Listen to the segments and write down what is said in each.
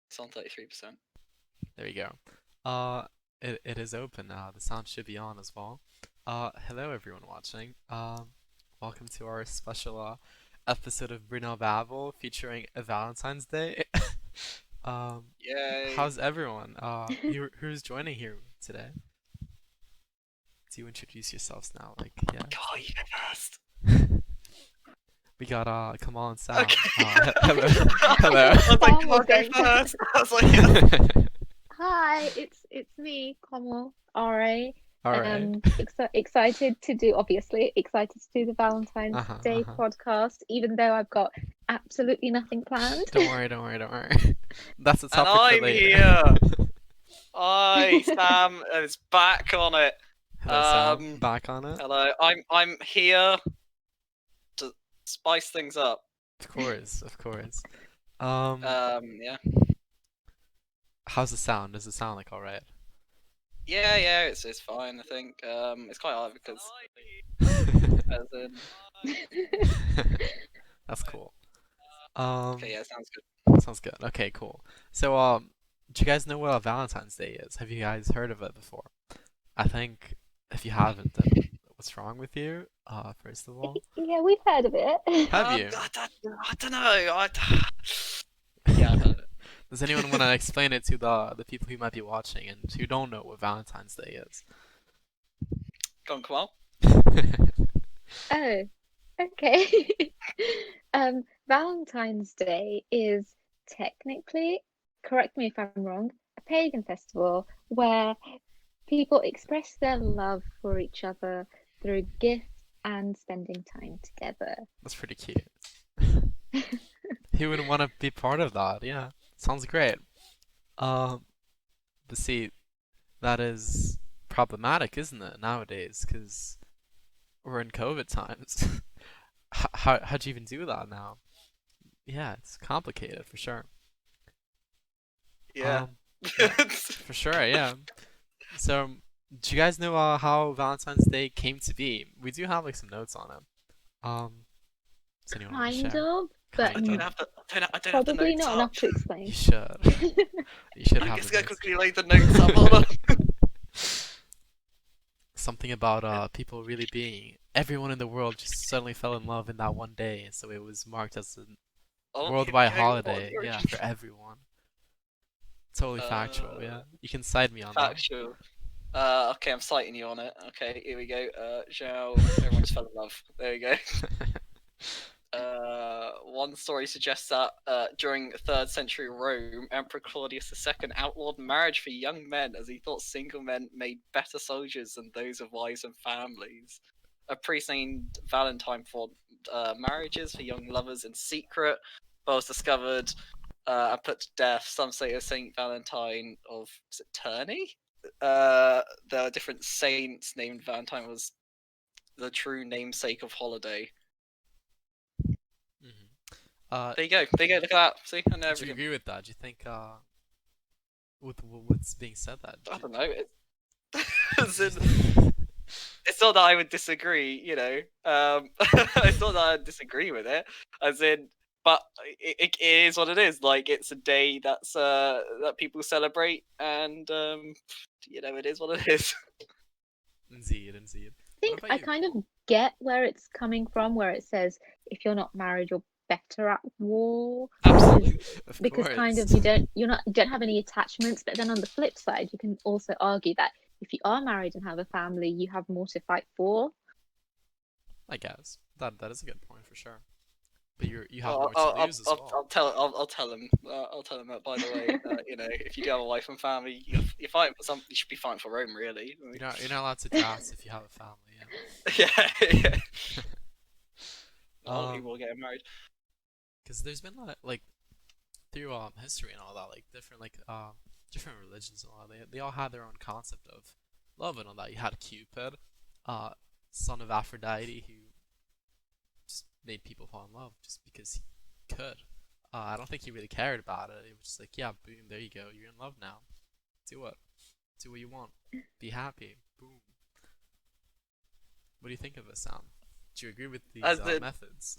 It's on 33%. There you go. Uh, it is open now. The sound should be on as well. Hello everyone watching. Welcome to our special episode of Brunel Babble featuring a Valentine's Day. Yay. How's everyone? Who's joining here today? Do you introduce yourselves now? Like, yeah. God, you go first. We got Kamal and Sam. Okay. Hello, hello. I was like, Tom come was on, go going first. I was like, yeah. Hi, it's me, Kamal. Alright. All right. Excited to do, obviously, excited to do the Valentine's Uh-huh, Day uh-huh. podcast, even though I've got absolutely nothing planned. Don't worry, don't worry, don't worry. That's a And topic for I'm later. here. Sam is back on it. Hello, Sam. Back on it? Hello. I'm here to spice things up. Of course, of course. Yeah. How's the sound? Does it sound like all right? Yeah, it's fine, I think. It's quite hard because as in, That's cool. okay, yeah, sounds good. Sounds good. Okay, cool. So, do you guys know what Valentine's Day is? Have you guys heard of it before? I think if you haven't, then what's wrong with you? First of all, Yeah, we've heard of it. have you? I don't know. Yeah, I've heard of it. Does anyone want to explain it to the people who might be watching and who don't know what Valentine's Day is? Go on, Kamal. Oh, okay. Valentine's Day is technically, correct me if I'm wrong, a pagan festival where people express their love for each other through gifts and spending time together. That's pretty cute. Who wouldn't want to be part of that? Yeah, sounds great. Um, but see, that is problematic, isn't it, nowadays? Because we're in COVID times. How'd you even do that now? Yeah, it's complicated for sure. Yeah. Yeah, for sure, yeah. So, do you guys know how Valentine's Day came to be? We do have like some notes on it. Does anyone want to Kind share? of, but I don't have the I don't have the probably notes not up. enough to You explain. should. You should I'm have just the gonna notes. quickly lay the notes up. Hold on. Something about people really being everyone in the world just suddenly fell in love in that one day, so it was marked as a Oh, here we worldwide go. holiday. Yeah, for everyone. Totally factual. Yeah, you can side me on that. Factual. Okay, I'm citing you on it. Okay, here we go. Zhao, everyone just fell in love. There we go. One story suggests that during 3rd century Rome, Emperor Claudius II outlawed marriage for young men as he thought single men made better soldiers than those of wives and families. A priest named Valentine formed marriages for young lovers in secret, but was discovered and put to death. Some say it was Saint Valentine of is it Tourney? There are different saints named Valentine was the true namesake of holiday. There you go. Look at that. See, I know Do you everything. agree with that? Do you think with what's being said that? I don't know. It's not that I would disagree, you know. It's not that I disagree with it, as in, but it is what it is. Like it's a day that's that people celebrate, and you know, it is what it is. Indeed, indeed. I think I kind of get where it's coming from, where it says if you're not married, you're better at war. Absolutely. Because kind of you don't have any attachments, but then on the flip side, you can also argue that if you are married and have a family, you have more to fight for. I guess that is a good point for sure. But you have Well, more to lose as well. I'll tell him. I'll tell him that. By the way, you know, if you do have a wife and family, you're fighting for something. You should be fighting for Rome, really. You're not allowed to draft if you have a family. Yeah. A lot of people are getting married. Because there's been like through history and all that, like different religions and all that, they all had their own concept of love and all that. You had Cupid, son of Aphrodite, who just made people fall in love just because he could. I don't think he really cared about it. It was just like, yeah, boom, there you go, you're in love now. Do it. Do what you want. Be happy. Boom. What do you think of this, Sam? Do you agree with these methods?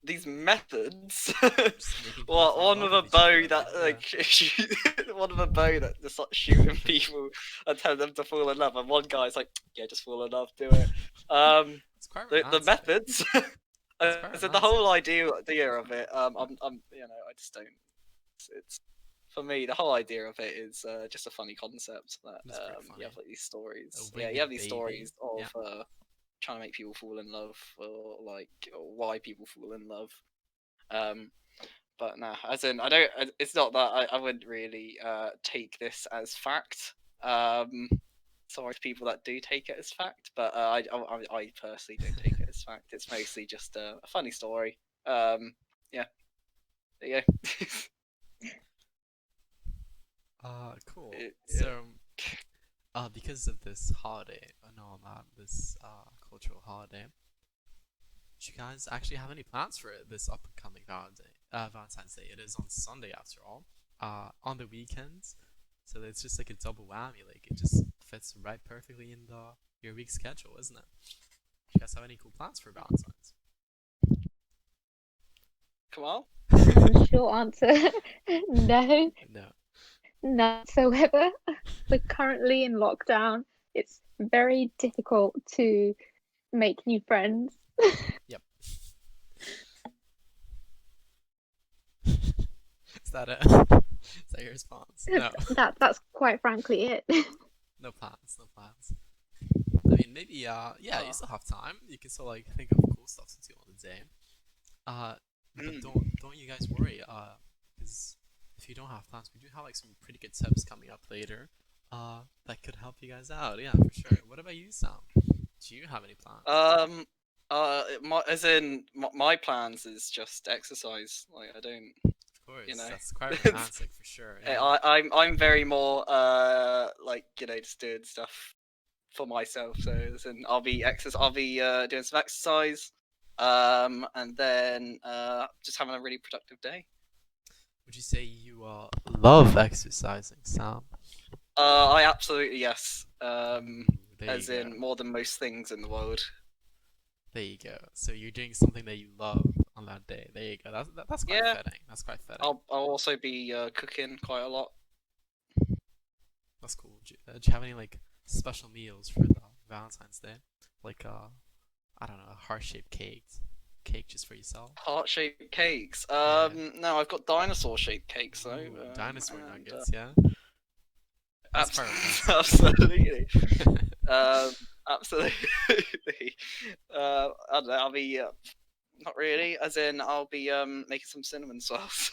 these methods. Just making people Well, fall in one love with a with each other, bow I that mean, like one with a bow that just like shooting people and telling them to fall in love, and one guy's like, yeah, just fall in love, do it. it's quite The romantic. methods. It's quite So the romantic. whole idea of it, I'm, I just don't. It's for me, the whole idea of it is just a funny concept that It's pretty you funny. have like these stories. A Yeah, you winged have these baby. stories of Yeah. trying to make people fall in love, or like or why people fall in love. Um, but nah, as in, I don't. It's not that I wouldn't really take this as fact. Sorry to people that do take it as fact, but I personally don't take it as fact. It's mostly just a funny story. Yeah, there you go. Cool. Yeah. So, because of this holiday, no, not this cultural holiday, do you guys actually have any plans for this upcoming Valentine's Day? It is on Sunday after all, on the weekends, so it's just like a double whammy. Like it just fits right perfectly in the your week schedule, isn't it? Do you guys have any cool plans for Valentine's? Come on. Short answer, no, No. none whatsoever. We're currently in lockdown. It's very difficult to make new friends. Yep. Is that it? Is that your response? No. That's quite frankly it. No plans. No plans. I mean, maybe yeah, you Oh. still have time. You can still like think of cool stuff to do on the day. But don't you guys worry. Because if you don't have plans, we do have like some pretty good tips coming up later. That could help you guys out. Yeah, for sure. What about you, Sam? Do you have any plans? My plans is just exercise. Like I don't, Of course, know. that's quite romantic for sure. Yeah. I'm very more like just doing stuff for myself. So I'll be doing some exercise, and then just having a really productive day. Would you say you love exercising, Sam? I absolutely yes. There As you go. in more than most things in the world. There you go. So you're doing something that you love on that day. There you go. That's quite Yeah. fitting. That's quite fitting. I'll also be cooking quite a lot. That's cool. Do you have any like special meals for the Valentine's Day? Like I don't know, a heart-shaped cake just for yourself. Heart-shaped cakes. Yeah. No, I've got dinosaur-shaped cakes though. Ooh, dinosaur and, nuggets, yeah. Abs- That's quite romantic. absolutely. Absolutely. I don't know. I'll be not really, as in I'll be making some cinnamon swirls.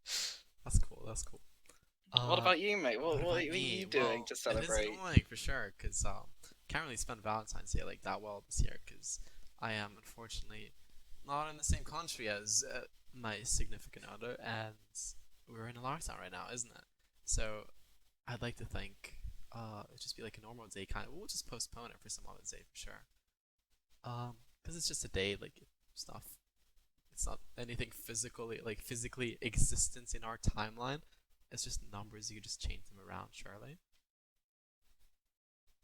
So, That's cool. That's cool. what about you, mate? What about are you me? doing Well, to it is celebrate? annoying for sure, cause can't really spend Valentine's Day like that well this year, cause I am unfortunately not in the same country as my significant other, and we're in a lockdown right now, isn't it? So I'd like to think it'd just be like a normal day kind of. We'll just postpone it for some other day for sure. Cause it's just a day, like stuff. It's not anything physically existent in our timeline. It's just numbers. You can just change them around, surely.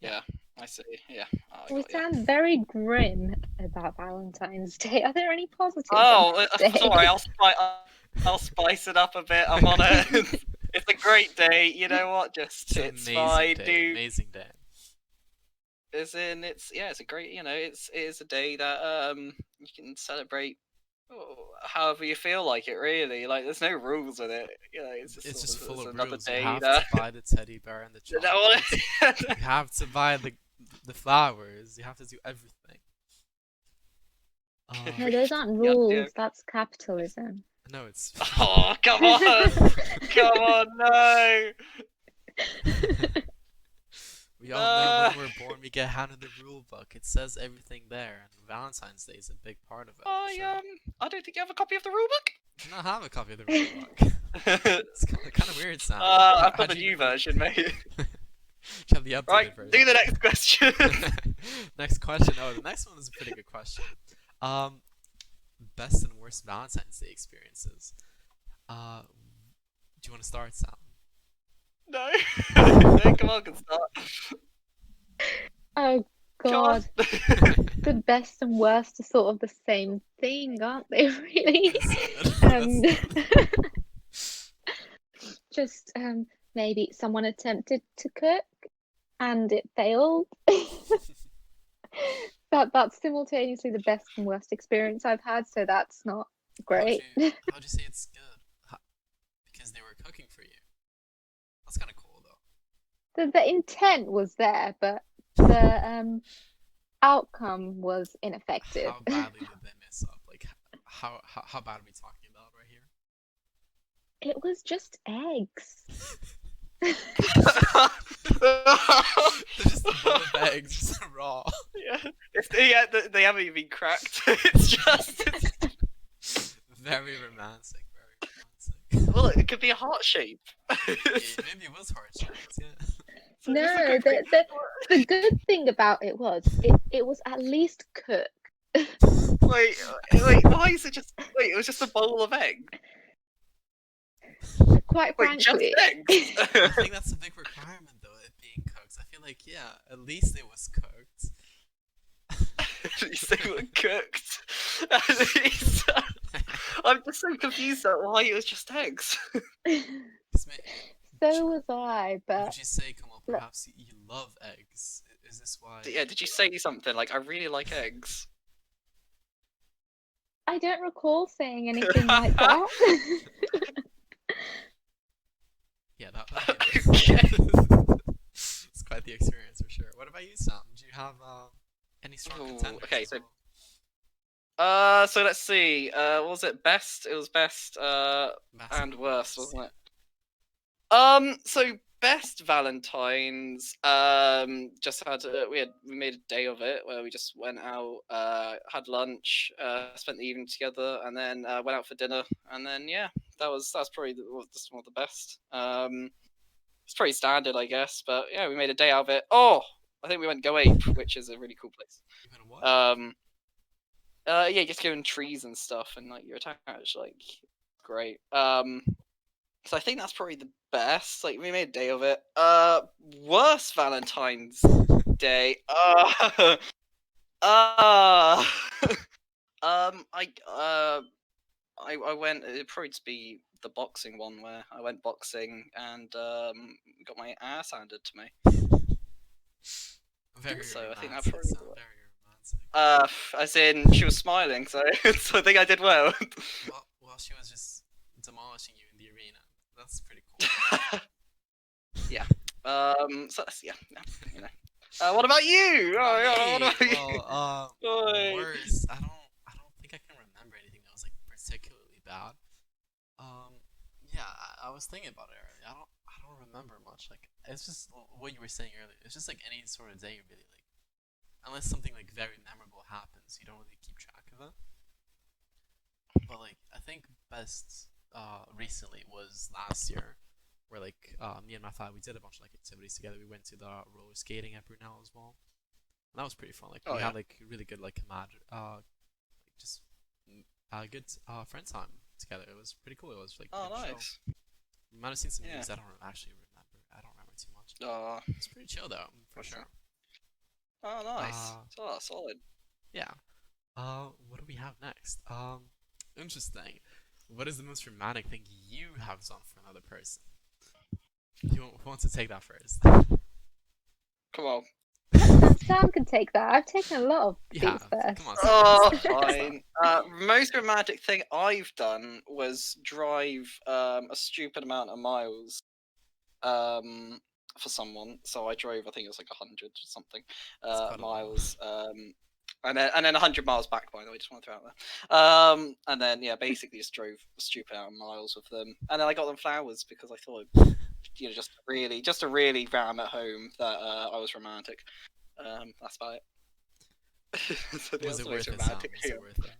Yeah, I see. Yeah, I We got you. sound very grim about Valentine's Day. Are there any positives on Oh, this day? sorry. I'll spice it up a bit. I'm on a. It's a great day. You know what? Just It's it's an amazing fine, day. dude. Amazing day. As in, it's a great. It is a day that you can celebrate however you feel like it. Really, like there's no rules with it. It's just It's sort just of full it's of another rules. You day have that. to buy the teddy bear and the You know what? chocolates. You have to buy the flowers. You have to do everything. No, those aren't Yeah, rules. yeah. That's capitalism. No, it's Oh, come on! Come on, no! we all know when we're born we get handed the rule book. It says everything there, and Valentine's Day is a big part of it. For sure. I don't think you have a copy of the rulebook. Do not have a copy of the rule book. It's kind of weird sound. I've got How'd the you new even read- version, mate. Do you have the updated Right, version? do the next question. Next question. Oh, the next one is a pretty good question. Best and worst Valentine's Day experiences. Do you want to start, Sam? No. No, come on, can start. Oh God, God. the best and worst are sort of the same thing, aren't they, really? That's Just maybe someone attempted to cook and it failed. That's simultaneously the best and worst experience I've had, so that's not great. how'd you say it's good? Because they were cooking for you. That's kind of cool though. The intent was there, but the outcome was ineffective. How badly did they mess up? Like, how bad are we talking about right here? It was just eggs. They're just a bowl of eggs, just raw. Yeah, they haven't even been cracked. It's just. Very romantic, very romantic. Well, it could be a heart shape. Maybe it was heart shaped, yeah. So No, the good thing about it was it was at least cooked. Wait, why is it just? Wait, it was just a bowl of eggs. Quite Wait, just frankly, eggs? I think that's a big requirement though, it being cooked. I feel like, yeah, at least it was cooked. You say we were cooked. At least. I'm just so confused at why it was just eggs. so was I, but Would you say, Kamal, perhaps you love eggs? Is this why? Yeah, did you say something like, I really like eggs? I don't recall saying anything like that. Yeah, Okay. it's quite the experience for sure. What about you, Sam? Do you have any strong Ooh, contenders? okay, as so- well? So let's see. What was it? Best? It was best, Massive and worst, awards, wasn't it? So best Valentines. Just had we made a day of it where we just went out, had lunch, spent the evening together, and then went out for dinner, and then yeah, that's probably just one of the best. It's pretty standard, I guess, but yeah, we made a day out of it. Oh, I think we went Go Ape, which is a really cool place. You gonna what? Yeah, just going trees and stuff, and like you're attached, like great. So I think that's probably the best. Like we made a day of it. Worst Valentine's Day. I went. It'd probably just be the boxing one where I went boxing and got my ass handed to me. Very So I think romantic, that's Sam, probably very romantic. As in she was smiling, so so I think I did well. Well, she was just demolishing you in the arena. That's pretty cool. Yeah. So that's, yeah, you know. What about you? Oh, yeah, what about you? Well, Oi. worse. I don't think I can remember anything that was like particularly bad. Yeah, I was thinking about it earlier. I don't remember much. Like, it's just what you were saying earlier. It's just like any sort of day you really like, unless something like very memorable happens, you don't really keep track of it. But like, I think best recently was last year, where like me and my family, we did a bunch of like activities together. We went to the roller skating at Brunel as well. And that was pretty fun. Like we had like really good like just good friend time together. It was pretty cool. It was like Oh, pretty nice. chill. You might have seen some Yeah. movies. I don't actually remember. I don't remember too much. Oh, It's pretty chill though, for Okay. sure. oh, nice. Uh, Solid. Yeah. What do we have next? Interesting. What is the most romantic thing you have done for another person? Who wants to take that first? Come on. Sam can take that. I've taken a lot of Yeah, these first. come on. Oh, Sam, start. fine. Most romantic thing I've done was drive a stupid amount of miles for someone. So I drove, I think it was like 100 or something quite a lot. miles. And then 100 miles back, by the way, just want to throw out there. And then yeah, basically just drove a stupid amount of miles with them, and then I got them flowers because I thought, you know, just to really ram at home that I was romantic. That's about it. So Was it that's worth most it, Sam? romantic Was thing. it worth it?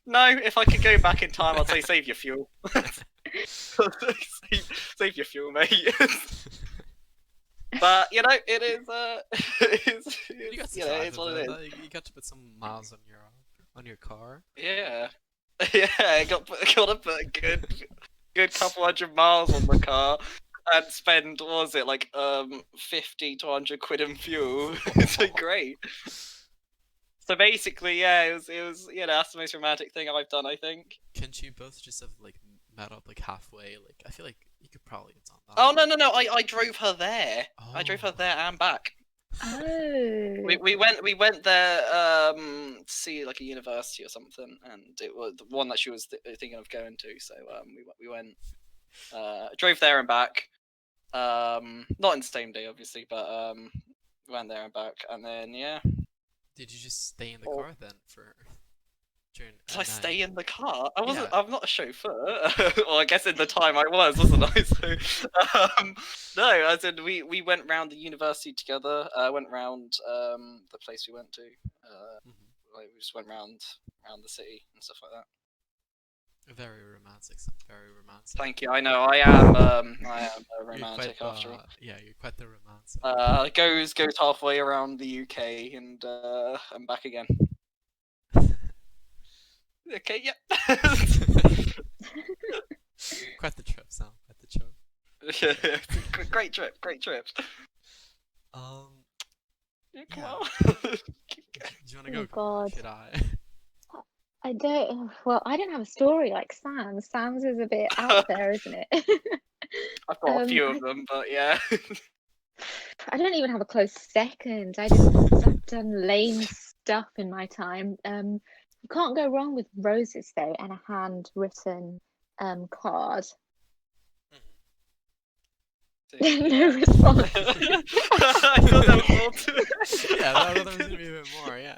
No, if I could go back in time, I'd say save your fuel. save your fuel, mate. But you know, it is. You got to you know, drive it's it, what it though. is. You got to put some miles on your car. Yeah, yeah. I got to put a good couple 100 miles on the car. and spend, what was it, like 50 to 100 quid in fuel. It's like great. So basically, yeah, it was that's the most romantic thing I've done, I think. Can't you both just have like met up like halfway? Like I feel like you could probably have done that. Oh no, I drove her there. I drove her Oh. there and back. Oh. We went there to see like a university or something, and it was the one that she was thinking of going to. So we went drove there and back. Not in the same day, obviously, but went there and back, and then yeah. Did you just stay in the Oh. car then for during Did at I night? stay in the car? I wasn't. Yeah. I'm not a chauffeur. Well, I guess in the time I was, wasn't I? So, no, as in we went round the university together. Went round the place we went to. Mhm. Like we just went round the city and stuff like that. Very romantic. Very romantic. Thank you. I know. I am a You're romantic quite after all. yeah, you're quite the romantic. Goes halfway around the UK and back again. Okay. Yep. Quite the trip, Sam. Quite the trip. Great trip. Great trip. Yeah. Well, Do you want to Oh go? God. Should I? I don't. Well, I don't have a story like Sam's. Sam's is a bit out there, isn't it? I've got a few I of them, but yeah. I don't even have a close second. I've done lame stuff in my time. You can't go wrong with roses though, and a handwritten card. No response. I thought that was more to it. Yeah, I thought there was gonna be a bit more. Yeah.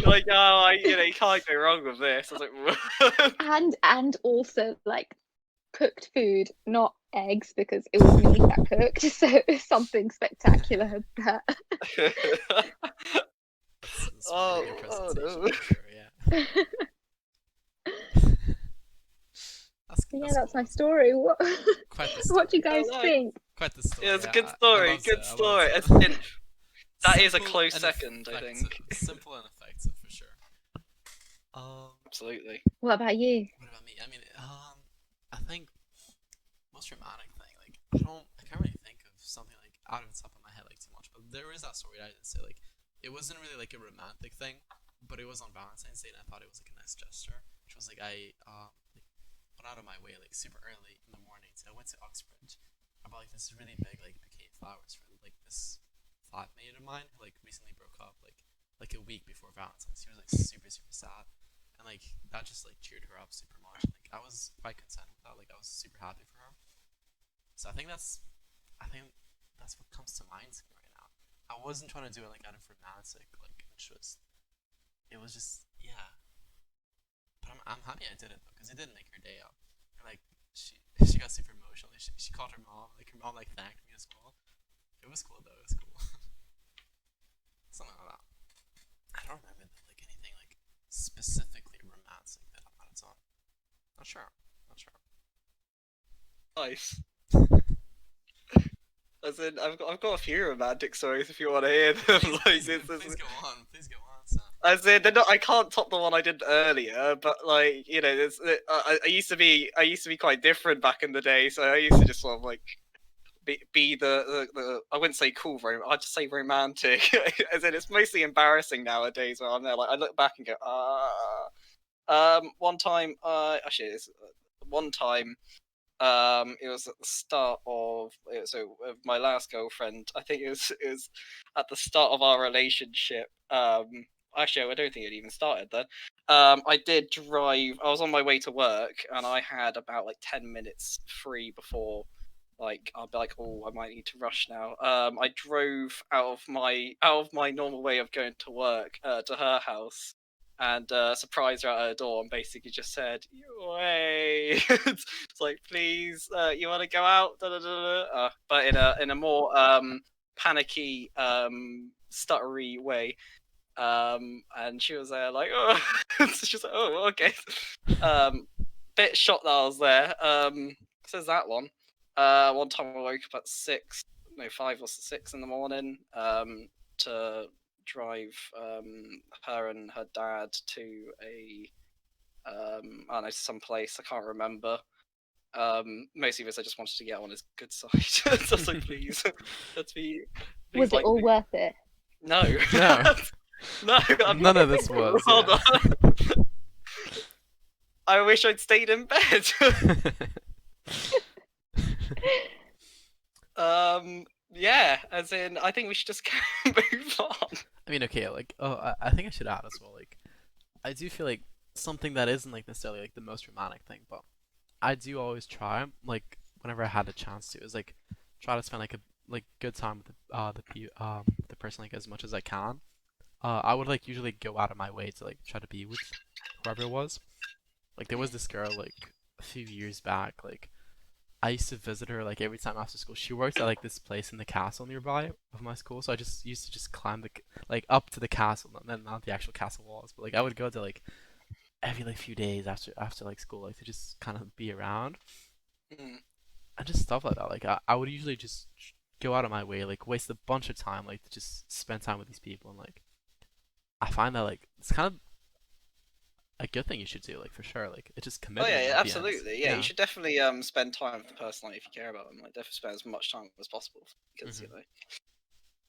Like, oh, you can't go wrong with this. I was like, And also like cooked food, not eggs, because it was me that cooked. So something spectacular that. That's Oh, really good oh, presentation. no. For sure, yeah. That's my cool. story. What Quite the story. what do you guys I like- think? Quite the story. Yeah, it's a yeah. good I story. loved Good it, I story. loved It's it. that is a Simple close and second, I think. effective. Simple and effective for sure. Absolutely. What about you? What about me? I mean, I think most romantic thing. Like, I can't really think of something like out of the top of my head like too much. But there is that story that I didn't say. Like, it wasn't really like a romantic thing, but it was on Valentine's Day, and I thought it was like a nice gesture. Which was like I like went out of my way like super early in the morning. So I went to Oxbridge. I bought like this really big like bouquet of flowers for like this flatmate of mine who like recently broke up like a week before Valentine's. She was like super sad, and like that just like cheered her up super much. Like I was quite content with that. Like I was super happy for her. So I think that's what comes to mind to me right now. I wasn't trying to do it like out of romantic like interest. It was just yeah. But I'm happy I did it though, because it did make her day up. And like she got super emotional. She called her mom. Like her mom like thanked me as well. It was cool though. It was cool. Something like that. I don't remember like anything like specifically romantic that I might have done. Not sure. Nice. As in, I've got a few romantic stories if you want to hear them. Please go on. Please go on, Sam. As in, I can't top the one I did earlier, but like I used to be quite different back in the day, so I used to just sort of like be the I wouldn't say cool I'd just say romantic. As in, it's mostly embarrassing nowadays where I'm there. Like I look back and go, one time, actually, one time. It was at the start of my last girlfriend. I think it was at the start of our relationship. Actually, I don't think it even started then. I did drive. I was on my way to work, and I had about like 10 minutes free before, like I'll be like, oh, I might need to rush now. I drove out of my normal way of going to work to her house, and surprised her at her door and basically just said, "Way," it's like, "Please, you want to go out?" Da, da, da, da. But in a more panicky, stuttery way. And she was there like, "Oh," she's like, "Oh, okay." Bit shocked that I was there. Says that one. One time I woke up at 5 or 6 in the morning. To drive her and her dad to a I don't know, some place I can't remember. Mostly because I just wanted to get on his good side. So please, let's be. Was Please it like all me. worth it? No. No. No. I'm None of this was. Hold Yeah. on. I wish I'd stayed in bed. Yeah, as in, I think we should just move on. I mean, okay, like, I think I should add as well, like, I do feel like something that isn't like necessarily like the most romantic thing, but I do always try, like, whenever I had a chance to, is like try to spend like a like good time with the person like as much as I can. I would like usually go out of my way to like try to be with whoever it was. Like there was this girl like a few years back, like I used to visit her like every time after school. She works at like this place in the castle nearby of my school, so I just used to just climb like up to the castle, and then not the actual castle walls, but like I would go to like every like few days after like school, like to just kind of be around Mm. and just stuff like that. Like I would usually just go out of my way, like waste a bunch of time, like to just spend time with these people, and like I find that like it's kind of a good thing you should do, like for sure. Like it's just Oh commitment yeah, at the end. absolutely. Yeah, you should definitely spend time with the person like if you care about them. Like definitely spend as much time as possible because Mhm. you know.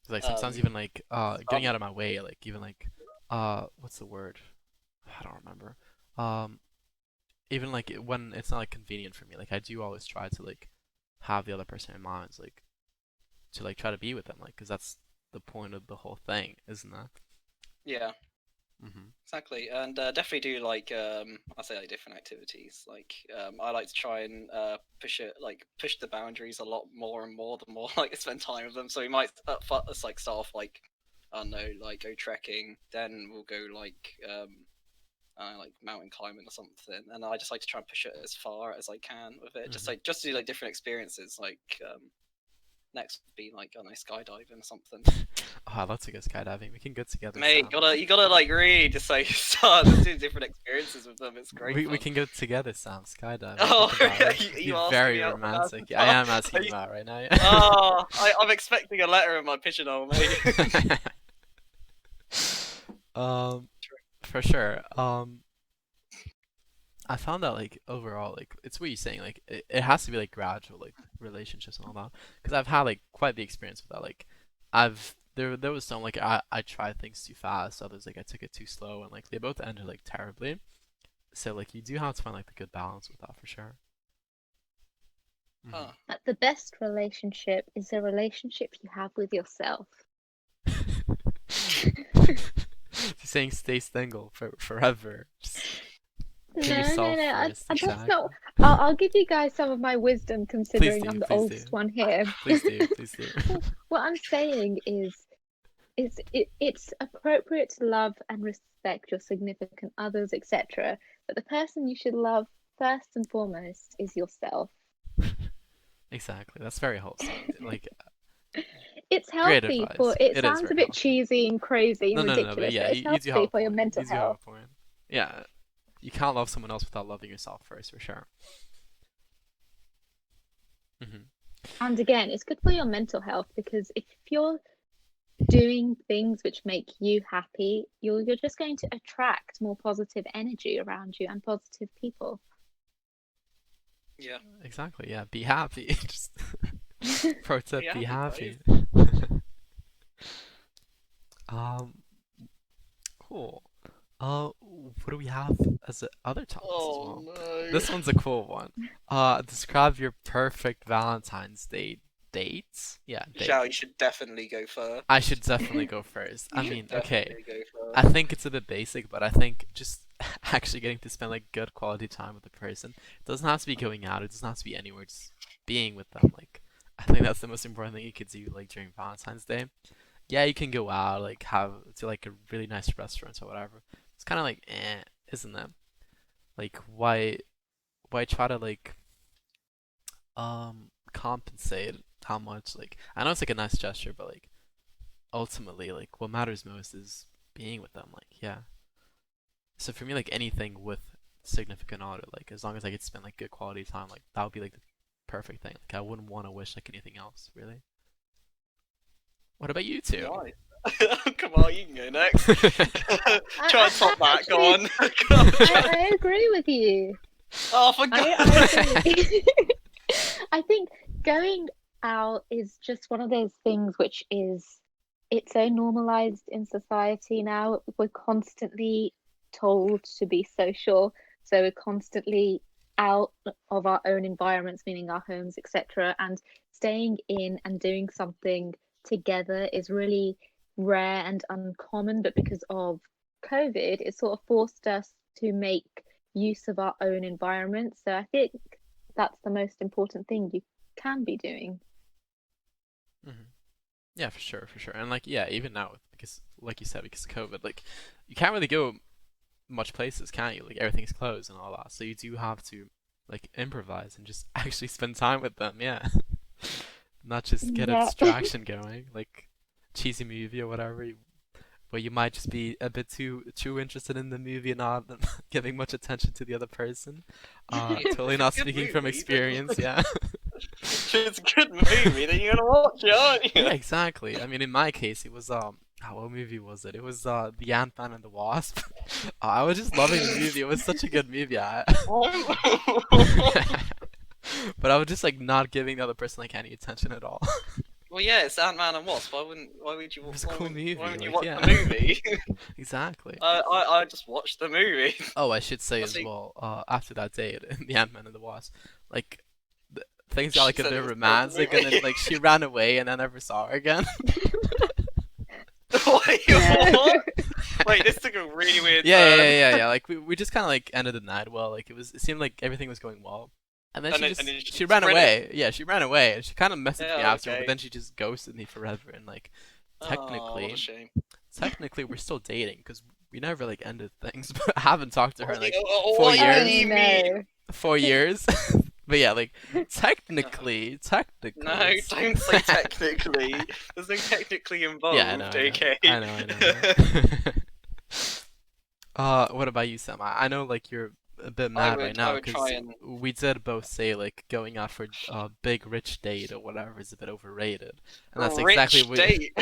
Like sometimes Um, even like going um, out of my way, like even like what's the word? I don't remember. Even like when it's not like convenient for me, like I do always try to like have the other person in mind, like to like try to be with them, like because that's the point of the whole thing, isn't that? yeah, Mhm. exactly, and definitely do like I say like different activities. Like I like to try and push the boundaries a lot more and more the more like I spend time with them. So we might like start off like I don't know, like go trekking, then we'll go like mountain climbing or something, and I just like to try and push it as far as I can with it. Mhm. Just to do like different experiences. Like next would be like I don't know skydiving or something. Oh, I'd love to go skydiving. We can go together, Mate, Sam. you gotta like really just like start to do different experiences with them. It's great We fun. can go together, Sam. Skydiving. Oh, Think about it. you, It'd be you asking very me out for romantic. that? I am asking Are you you- out right now. Oh, I'm expecting a letter in my pigeonhole, mate. um, for sure. I found that like overall, like it's what you're saying. Like it has to be like gradual, like relationships and all that. Because I've had like quite the experience with that. Like there was some like I tried things too fast. Others like I took it too slow, and like they both ended like terribly. So like you do have to find like the good balance with that for sure. Huh. But the best relationship is a relationship you have with yourself. You're saying stay single forever. Just put No, yourself no. first. That's Exactly. not. I'll give you guys some of my wisdom, considering I'm the Please oldest do. one here. Please do. Please do. What I'm saying is, it's appropriate to love and respect your significant others, etc. But the person you should love first and foremost is yourself. Exactly. That's very wholesome. Like It's great healthy advice. it It is sounds a very bit healthy. cheesy and crazy No, and no, no, but ridiculous, yeah, but it's you do have healthy a for your point. mental You do have a health. point. Yeah, you can't love someone else without loving yourself first, for sure. Hmm. And again, it's good for your mental health because if you're doing things which make you happy, you're just going to attract more positive energy around you and positive people. Yeah. Exactly. Yeah. Be happy. Just pro tip: Yeah, be happy, happy. Um. Cool. What do we have as other topics as Oh well? no. This one's a cool one. Describe your perfect Valentine's Day dates. Yeah, date. You should definitely go first. I should definitely go first. You I should mean, okay. definitely go I first. think it's a bit basic, but I think just actually getting to spend like good quality time with the person. It doesn't have to be going out. It doesn't have to be anywhere. Just being with them. Like, I think that's the most important thing you could do like during Valentine's Day. Yeah, you can go out, like have to like a really nice restaurant or whatever. It's kind of like, isn't it? Like, why try to like compensate how much like I know it's like a nice gesture, but like ultimately like what matters most is being with them. Like, yeah. So for me, like anything with significant other, like as long as I could spend like good quality time, like that would be like the perfect thing. Like I wouldn't want to wish like anything else, really. What about you two? Nice. Come on, you can go next. Try and top that. Go Actually, on. Go on, try. I agree with you. Oh, for I God. think I think going out is just one of those things which is it's so normalized in society now. We're constantly told to be social, so we're constantly out of our own environments, meaning our homes, etc. And staying in and doing something together is really rare and uncommon. But because of COVID, it sort of forced us to make use of our own environment. So I think that's the most important thing you can be doing. Hmm. Yeah, for sure, for sure. And like, yeah, even now, because like you said, because of COVID, like, you can't really go much places, can you? Like, everything's closed and all that. So you do have to like improvise and just actually spend time with them. Yeah, not just get a Yeah. distraction going, like cheesy movie or whatever. Where you might just be a bit too interested in the movie and not giving much attention to the other person. Totally not It's a good speaking from movie. experience. Yeah. It's a good movie, then you're gonna watch it, aren't you? Yeah, exactly. I mean, in my case, it was what movie was it? It was the Ant-Man and the Wasp. I was just loving the movie. It was such a good movie. But I was just like not giving the other person like any attention at all. Well, yeah, it's Ant-Man and Wasp. Why would you? It was a cool movie. Why wouldn't you Like, watch yeah. the movie? Exactly. I just watched the movie. Oh, I should say I as see. well. After that date in the Ant-Man and the Wasp, like things got like She a said bit it was a romantic, and then movie. like she ran away, and I never saw her again. Wait, what? Wait, this took a really weird turn. Yeah. Like we just kind of like ended the night well. Like it seemed like everything was going well. And then And she then just she she ran spread away. Yeah, she ran away, and she kind of messaged me Yeah, afterward, but okay. then she just ghosted me forever. And like Oh, what a technically, shame. we're still dating because we never like ended things. But I haven't talked to her in like What 4 do years. you mean? 4 years. But yeah, like technically, No, don't say technically. There's no technically involved, Yeah, I know. okay? I know. What about you, Sam? I know like you're a bit mad right I now would because try and. we did both say like going out for a big rich date or whatever is a bit overrated, and that's exactly Rich what date.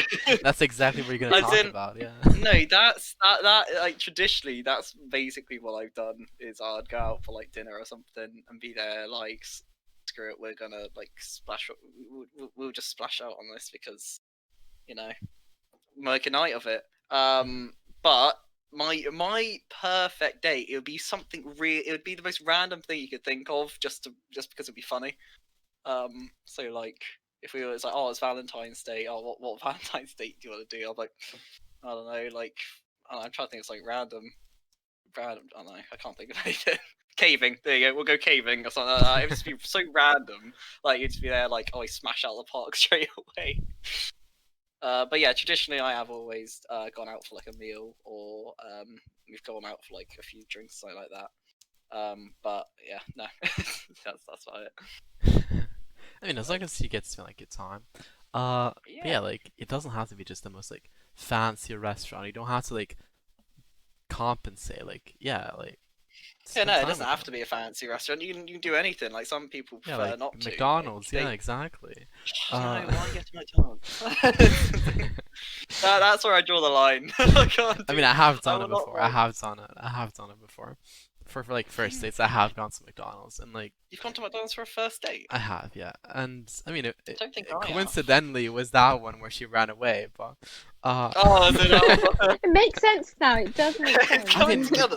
that's exactly what you're gonna As talk in, about. Yeah. no, that like traditionally that's basically what I've done is I'd go out for like dinner or something and be there like screw it, we're gonna like splash we'll just splash out on this because you know make a night of it. But my perfect date it would be something real. It would be the most random thing you could think of just because it'd be funny. So like if we were it's like oh it's Valentine's Day, oh what Valentine's Day do you want to do? I'm like I don't know, like I'm trying to think of something random. I don't know, I can't think of anything. Caving, there you go. We'll go caving or something like that. It would just be so random. Like you'd just be there, like oh, I smash out the park straight away. But yeah, traditionally I have always gone out for like a meal or we've gone out for like a few drinks, something like that. But yeah, no, that's about it. I mean, as long as you get to spend like good time. But Yeah, yeah, like it doesn't have to be just the most like fancy restaurant. You don't have to like compensate. Like yeah, like yeah, spend no, it time doesn't with have them. to be a fancy restaurant. You can do anything. Like some people Yeah, prefer like not to. McDonald's. Like, Yeah, exactly. no, Uh, why get to McDonald's? That's where I draw the line. I can't I do. mean, I have I done will it not before. I like. have done it. I have done it before. For like first dates, I have gone to McDonald's and like You've gone to McDonald's for a first date? I have, yeah. And I mean, I don't think I have. coincidentally was that one where she ran away, but Oh, is it? It makes sense now. It does make It's sense. coming mean, together.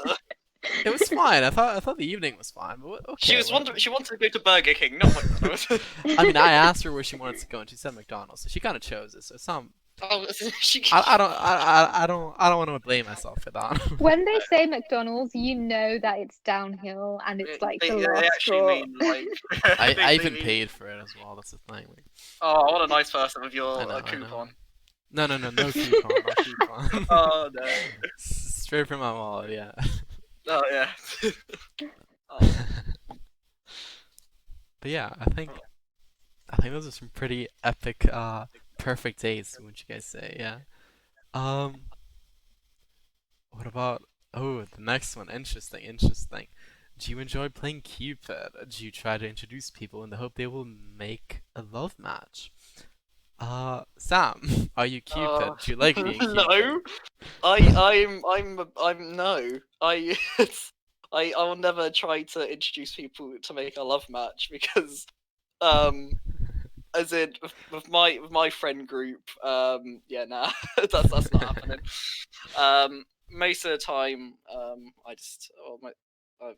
it was fine. I thought the evening was fine, but okay. She wanted to go to Burger King, not McDonald's. I mean, I asked her where she wanted to go, and she said McDonald's, so she kind of chose it. So some, Oh, she. I don't want to blame myself for that. When they say McDonald's, you know that it's downhill and it's like the They last actually straw. mean like. I even mean, paid for it as well. That's the thing. Like, Oh, what a nice person with your I know. coupon. No coupon, no coupon. Oh no. Straight from my wallet, yeah. Oh yeah. Oh. But yeah, I think those are some pretty epic, perfect dates. Wouldn't you guys say? Yeah. Um, what about the next one? Interesting. Do you enjoy playing Cupid? Do you try to introduce people in the hope they will make a love match? Sam, are you Cupid? Do you like being Cupid? No, I'm no. I I will never try to introduce people to make a love match because as in with my friend group, yeah, nah, that's not happening. Most of the time, I just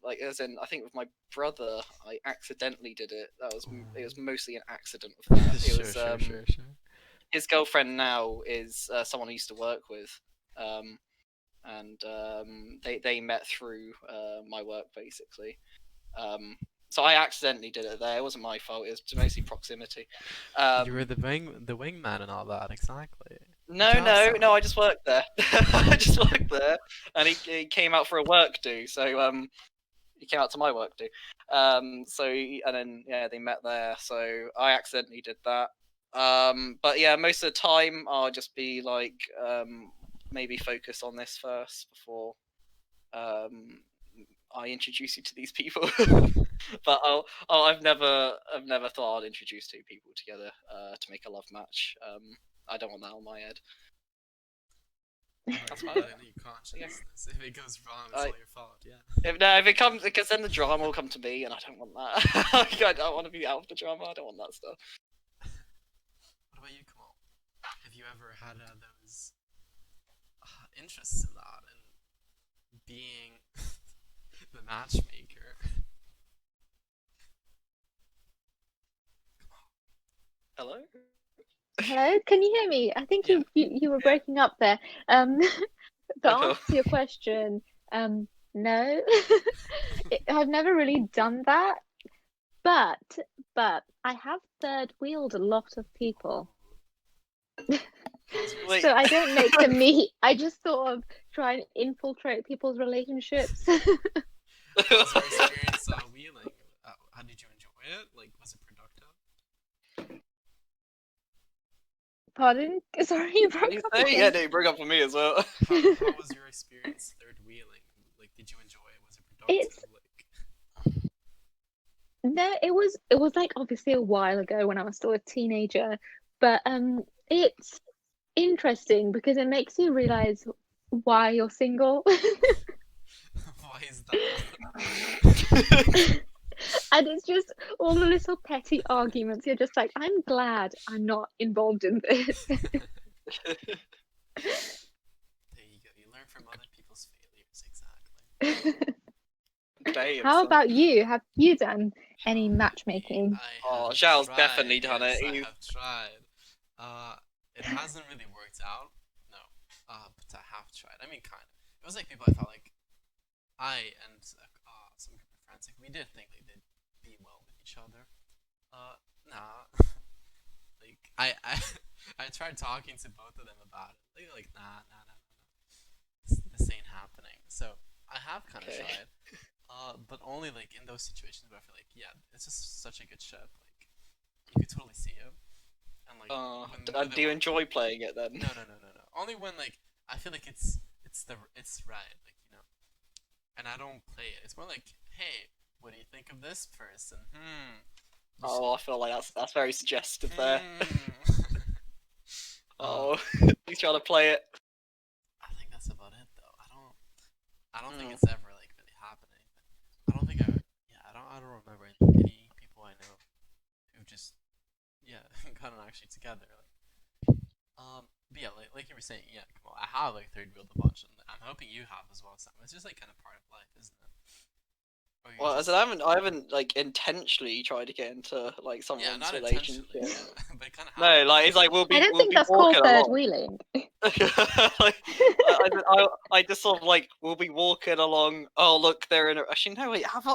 like as in I think with my brother, I accidentally did it. It was mostly an accident with that. It was Sure. his girlfriend now is someone I used to work with, and they met through my work basically. So I accidentally did it there. It wasn't my fault. It was mostly proximity. You were the wingman and all that, exactly. No, Job, no, Sam. no. I just worked there. I just worked there, and he came out for a work do. So he came out to my work do. And then yeah, they met there. So I accidentally did that. But yeah, most of the time I'll just be like maybe focus on this first before um I introduce you to these people. But I've never thought I'd introduce two people together to make a love match. I don't want that on my head. That's fine. Your consciousness. If it goes wrong, it's I- all your fault. Yeah. If it comes, because then the drama will come to me, and I don't want that. Like, I don't want to be out of the drama. I don't want that stuff. What about you, Kamal? Have you ever had those interests in that and being the matchmaker? Hello. Hello, can you hear me? I think Yeah. you were breaking up there. The Uh-oh. answer to your question, no. I've never really done that, but I have third wheeled a lot of people. Wait. So I don't make them meet. I just sort of try and infiltrate people's relationships. How was your experience wheeling? How did you enjoy it? Like, was it productive? Pardon? Sorry, you What broke do you up say? again. Yeah, no, you broke up for me as well. How was your experience third wheeling? Like, did you enjoy it? Was it productive? No, it was like obviously a while ago when I was still a teenager, but it's interesting because it makes you realize why you're single. Why is that? And it's just all the little petty arguments. You're just like, I'm glad I'm not involved in this. There you go. You learn from other people's failures, exactly. Damn, How son. about you? Have you done any matchmaking? Oh, have Zhao's tried, definitely done yes, it. I You- have tried. It hasn't really worked out. No. But I have tried. I mean, kind of. It was like people I felt like I and some group of friends, like we did think like they'd be well with each other. Nah. Like I tried talking to both of them about it. They were like, nah. This ain't happening. So I have kind of Okay. tried. But only like in those situations where I feel like, yeah, it's just such a good ship. Like you could totally see it. And like, when do you enjoy playing it then? No. Only when like I feel like it's right, like and I don't play it. It's more like, hey, what do you think of this person? Oh, I feel like that's very suggestive there. Oh, he's trying to play it. I think that's about it though. I don't think Mm. it's ever like really happening. I don't think I don't remember any people I know who just gotten actually together. Like, but yeah, like you were saying, yeah, come on, I have like third wheeled a bunch, and I'm hoping you have as well, Sam. It's just like kind of part of life, isn't it? Or you Well, just, as in, I haven't like intentionally tried to get into like yeah, someone's not relationship. intentionally, but it kind of No, happens. like it's like I don't we'll think be that's called walking third along. wheeling. Like, I just sort of like we'll be walking along. Oh look, they're in. Actually, no, wait. Have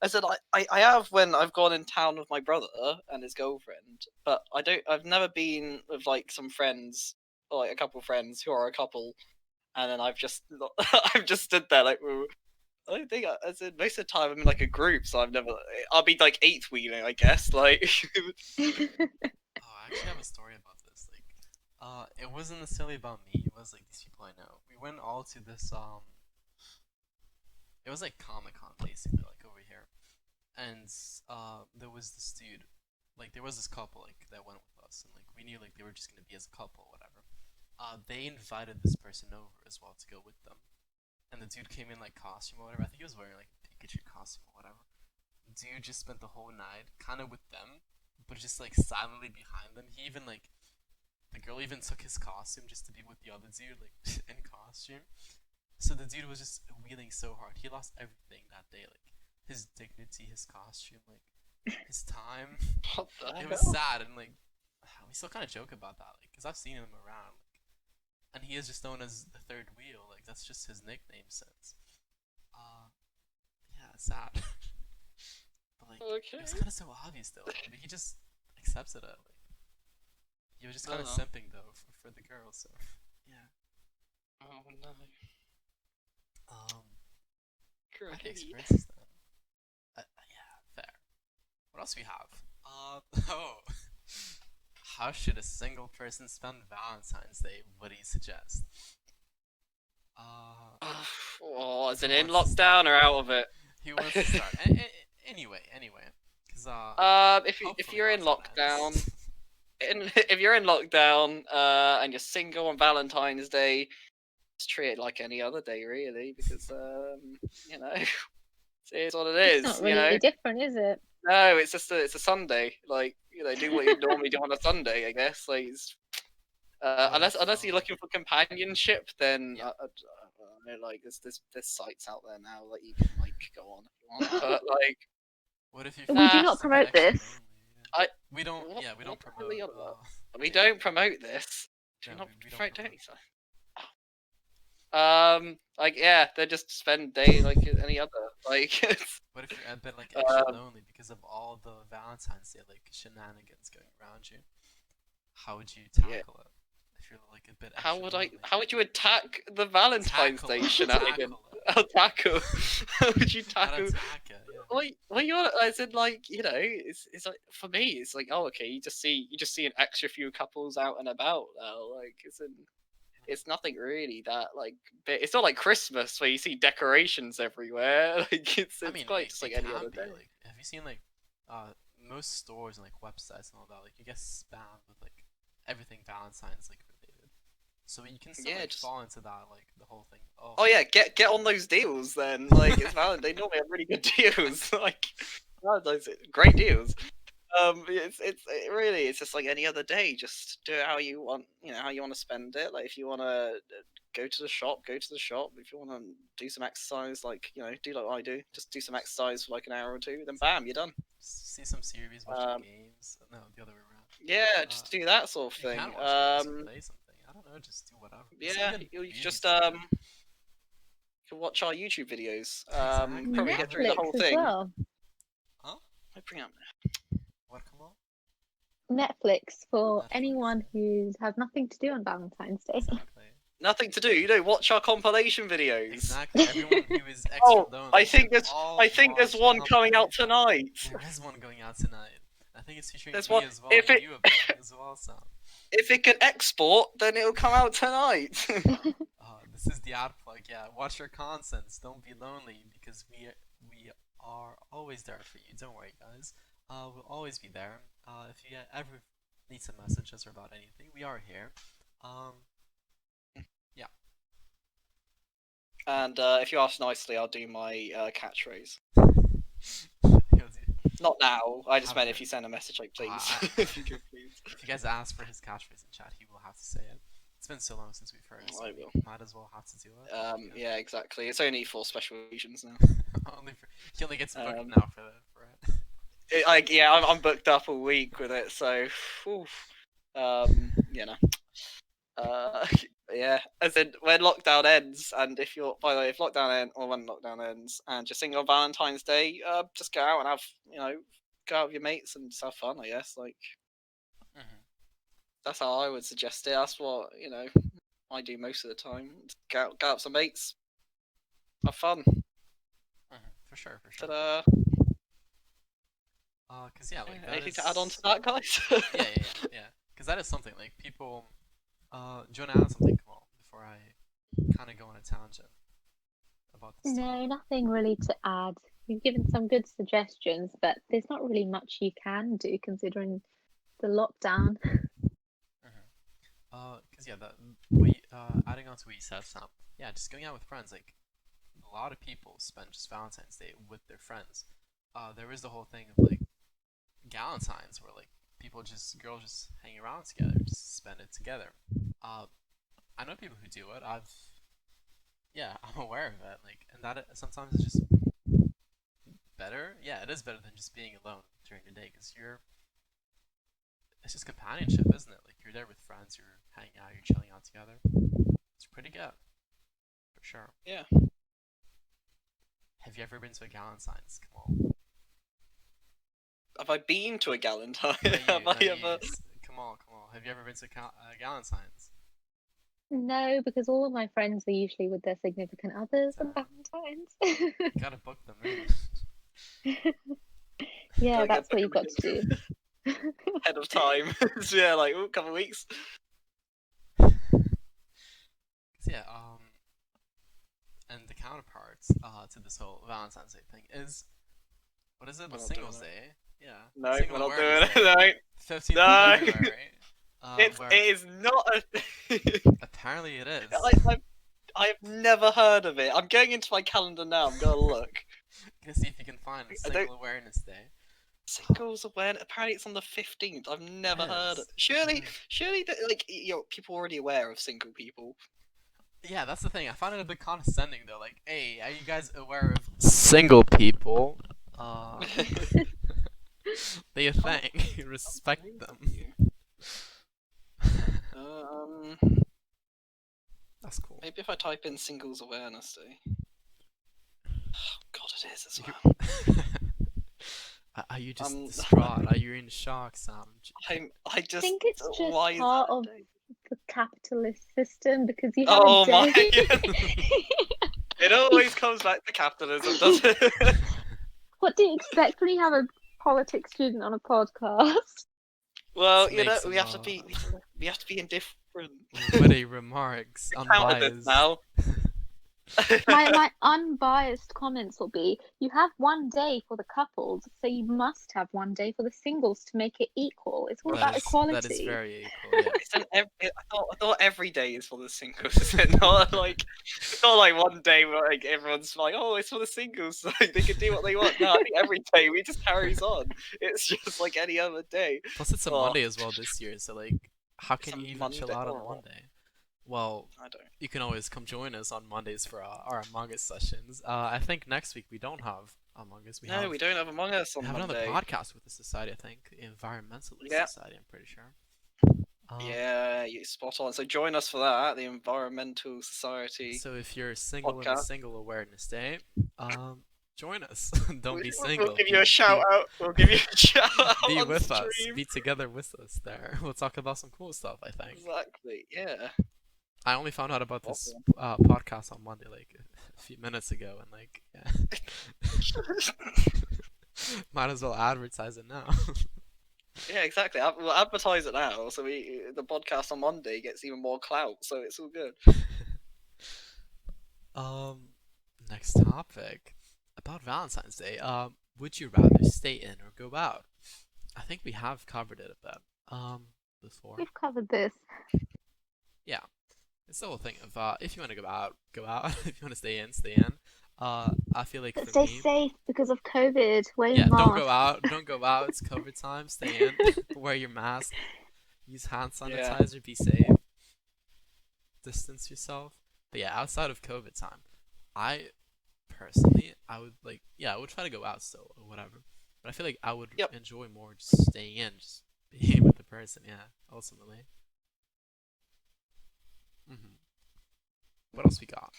I said I have when I've gone in town with my brother and his girlfriend, but I don't. I've never been with like some friends, or, like a couple of friends who are a couple, and then I've just I've just stood there like. Ooh. I don't think I said most of the time I'm in like a group, so I've never. I'll be like eighth wheeling, I guess. Like. Oh, I actually have a story about this. Like, it wasn't necessarily about me. It was like these people I know. We went all to this. It was like Comic Con basically, like over here, and there was this dude. Like, there was this couple like that went with us, and like we knew like they were just gonna be as a couple, whatever. They invited this person over as well to go with them, and the dude came in like costume or whatever. I think he was wearing like a get your costume or whatever. Dude just spent the whole night kind of with them, but just like silently behind them. He even like the girl even took his costume just to be with the other dude, like in costume. So the dude was just wheeling so hard. He lost everything that day, like his dignity, his costume, like his time. What the It hell? was sad, and like we still kind of joke about that, like, cause I've seen him around, like, and he is just known as the third wheel. Like that's just his nickname since. Yeah, sad. But like, Okay. it was kind of so obvious though. But he just accepted it. Like, he was just kind of Uh-huh. simping though for the girl. So yeah. Oh no. Quite the Great. experiences then. Yeah, fair. What else we have? Oh. How should a single person spend Valentine's Day? What do you suggest? Oh, is it Who in wants to start? lockdown or out of it? He wants to start. Anyway, because If hopefully you're in lockdown lockdown, ends. if you're in lockdown, and you're single on Valentine's Day, just treat it like any other day, really, because you know, it is what it It's is. not You know, really different, is it? no, it's just it's a Sunday. Like, you know, do what you normally do on a Sunday, I guess. Like, What unless if, you're looking for companionship, then Yeah. like there's sites out there now that you can like go on if you want. But like, What if you We feel do Nah. not just a bit promote extra this. lonely? I- We don't. what- Yeah, we don't what the hell are promote. you on about? we yeah, don't promote this. Do No, not we don't promote promote. dating sites. Like, yeah, they just spend day like any other. Like, What if you're a bit like extra Um, lonely because of all the Valentine's Day like shenanigans going around you? How would you tackle it? If you're like a bit extra lonely. how would you attack the Valentine's Tackle Day it, shenanigan? tackle it. I'll tackle. How would you How to tackle? attack it? Yeah. Well, you're as in like, you know, it's like, for me, it's like, oh, okay, you just see an extra few couples out and about now. Like, it's nothing really that like it's not like Christmas where you see decorations everywhere. Like, it's I mean, quite just like it any can other be day. like. Have you seen like, most stores and like websites and all that? Like you get spammed with like everything Valentine's like related. So you can still Yeah, like just fall into that like the whole thing. oh yeah, get on those deals then. Like, it's Valentine. They normally have really good deals. Like, Valentine's great deals. It's just like any other day. Just do it how you want. You know how you want to spend it. Like, if you want to go to the shop, go to the shop. If you want to do some exercise, like, you know, do like I do. Just do some exercise for like an hour or two. Then bam, you're done. See some series, watch Um, some games. No, the other way around. yeah, just do that sort of You thing. can watch games or play something. I don't know, just do whatever. There's some Yeah, good you beauty just to it. can watch our YouTube videos. Exactly. Probably get through the Netflix whole as thing. well. I bring up What come on? Netflix for Netflix. anyone who has nothing to do on Valentine's Day. Exactly. nothing to do. You know, watch our compilation videos. Exactly. Everyone who is extra Oh, lonely. I think should there's all I think there's watch one coming out compilation. tonight. There is one going out tonight. I think it's featuring There's me one- as well. if And it- you a bit as well, Sam. If it can export, then it'll come out tonight. This is the ad plug. Yeah, watch our contents. Don't be lonely because we are always there for you. Don't worry, guys. We'll always be there. If you ever need to message us about anything, we are here. Yeah. And if you ask nicely, I'll do my catchphrase. Not now. I just meant if you send a message, like, please. If you could, please. If you guys ask for his catchphrase in chat, he will have to say it. It's been so long since we've heard it, so I we will. might as well have to do it. Yeah, exactly. It's only for special occasions now. He only gets booked Um, now for it. I'm booked up a week with it, so, you know. Yeah, as in when lockdown ends, and if you're, by the way, if lockdown ends, or when lockdown ends, and you're single on Valentine's Day, just go out and have, you know, go out with your mates and just have fun. I guess, like, that's how I would suggest it. That's what, you know, I do most of the time. Just go out with some mates, have fun. For sure, for sure. Ta-da! Cause yeah, like that Anything is... to add on to that, guys? yeah. Cause that is something like people. Do you want to add something, Kamal, before I kind of go on a tangent about this? No, nothing really to add. You've given some good suggestions, but there's not really much you can do considering the lockdown. Cause yeah, adding on to what you said, Sam. Yeah, just going out with friends, like a lot of people spend just Valentine's Day with their friends. There is the whole thing of like Galentines, where like girls just hang around together, just spend it together. I know people who do it. I'm aware of it. Like, and sometimes it's just better. Yeah, it is better than just being alone during the day, because it's just companionship, isn't it? Like, you're there with friends, you're hanging out, you're chilling out together. It's pretty good, for sure. Yeah. Have you ever been to a Galentine's? Come on. Have I been to a Galentine? Come on. Have you ever been to a Galentine's? No, because all of my friends are usually with their significant others on Damn. Valentine's. You gotta book them in. Yeah, Gotta get that's what you've got to do. ahead of time. So yeah, like a couple of weeks. Yeah, and the counterparts to this whole Valentine's Day thing is, what is it? We're The not Singles doing Day. Yeah. No, Single we're not Awareness doing Day. it. 15th No. of February. It is not a. Apparently it is. I've never heard of it. I'm going into my calendar now. I'm gonna look. Gonna see if you can find a Single Awareness Day. Singles awareness. Apparently, it's on the 15th. I've never heard of it. Surely, like people already aware of single people. Yeah, that's the thing. I find it a bit condescending though. Like, hey, are you guys aware of single people? They a thing. Respect them. That's cool. Maybe if I type in Singles Awareness Day. Oh, God, it is as well. Are you just distraught? Are you in shock, Sam? I think it's just why is part that a of day? the capitalist system, because you have Oh a my day. It always comes back to capitalism, doesn't it? What do you expect when you have a politics student on a podcast? Well, Let's make we some, have to be indifferent. Witty remarks, Counted this unbiased. now. My unbiased comments will be: you have one day for the couples, so you must have one day for the singles to make it equal. It's all about equality. That is very equal. Yeah. I thought every day is for the singles. Is it not like one day where like everyone's like, oh, it's for the singles, so they can do what they want. No, I think every day we just carries on. It's just like any other day. Plus, it's a Monday as well this year, so like, how can you even chill out on or- Monday? Well, I don't. you can always come join us on Mondays for our Among Us sessions. I think next week we don't have Among Us. We don't have Among Us on have Monday. another podcast with the society. I think Environmentalist Society. I'm pretty sure. Yeah, you spot on. So join us for that, the Environmental Society. So if you're single in podcast. the Single Awareness Day, join us. Don't be single. We'll give you a shout out. We'll give you a shout out. Be on with stream. us. Be together with us there. We'll talk about some cool stuff, I think. Exactly. Yeah. I only found out about this podcast on Monday, like a few minutes ago, and like, yeah. Might as well advertise it now. Yeah, exactly. We'll advertise it now, so the podcast on Monday gets even more clout. So it's all good. Next topic about Valentine's Day. Would you rather stay in or go out? I think we have covered it a bit. Before. We've covered this. Yeah. It's the whole thing of if you want to go out, go out. If you want to stay in, stay in. I feel like But for stay me, safe because of COVID. Wear yeah, your mask. don't go out. Don't go out. It's COVID time. Stay in. Wear your mask. Use hand sanitizer. Be safe. Distance yourself. But yeah, outside of COVID time, I personally, I would I would try to go out still or whatever. But I feel like I would enjoy more just staying in, just being with the person. Yeah, ultimately. What else we got?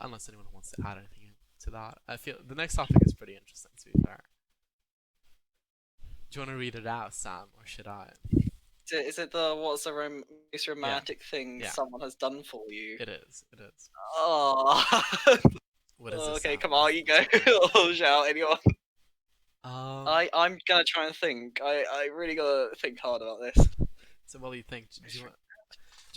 Unless anyone wants to add anything to that. I feel the next topic is pretty interesting, to be fair. Do you want to read it out, Sam, or should I? Is it the what's the most romantic thing someone has done for you? It is. It is. Oh. What is it? Okay, Sam? come on, you go. I'll shout anyone. I'm gonna try and think. I really gotta think hard about this. So what do you think? Do you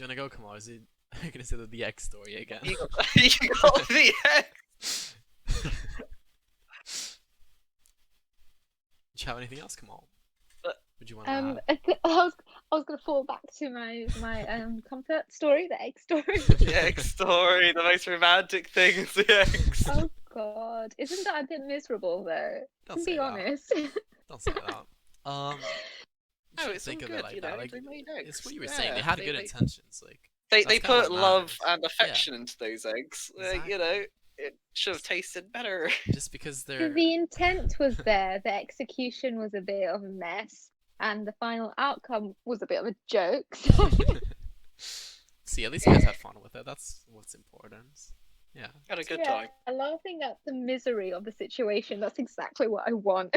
want to go? Come on, is it? Are you gonna say the X story again? You got the X. Do you have anything else? Come on. Would you want to add? I was gonna fall back to my comfort story, the egg story. The egg story, the most romantic thing is the eggs. Oh God, isn't that a bit miserable though? Don't Can say be that. honest. Don't say that. You No, shouldn't it's all think of good, it like you that. know. Like, They made eggs. it's what you were saying. They had good they, intentions. Like, they that's kinda put what love matters. and affection into those eggs. You know, Exactly. it should have tasted better. Just because they're The intent was there, the execution was a bit of a mess, and the final outcome was a bit of a joke. So See, at least you guys had fun with it. That's what's important. Yeah. Had a good yeah, time. laughing at the misery of the situation, that's exactly what I want.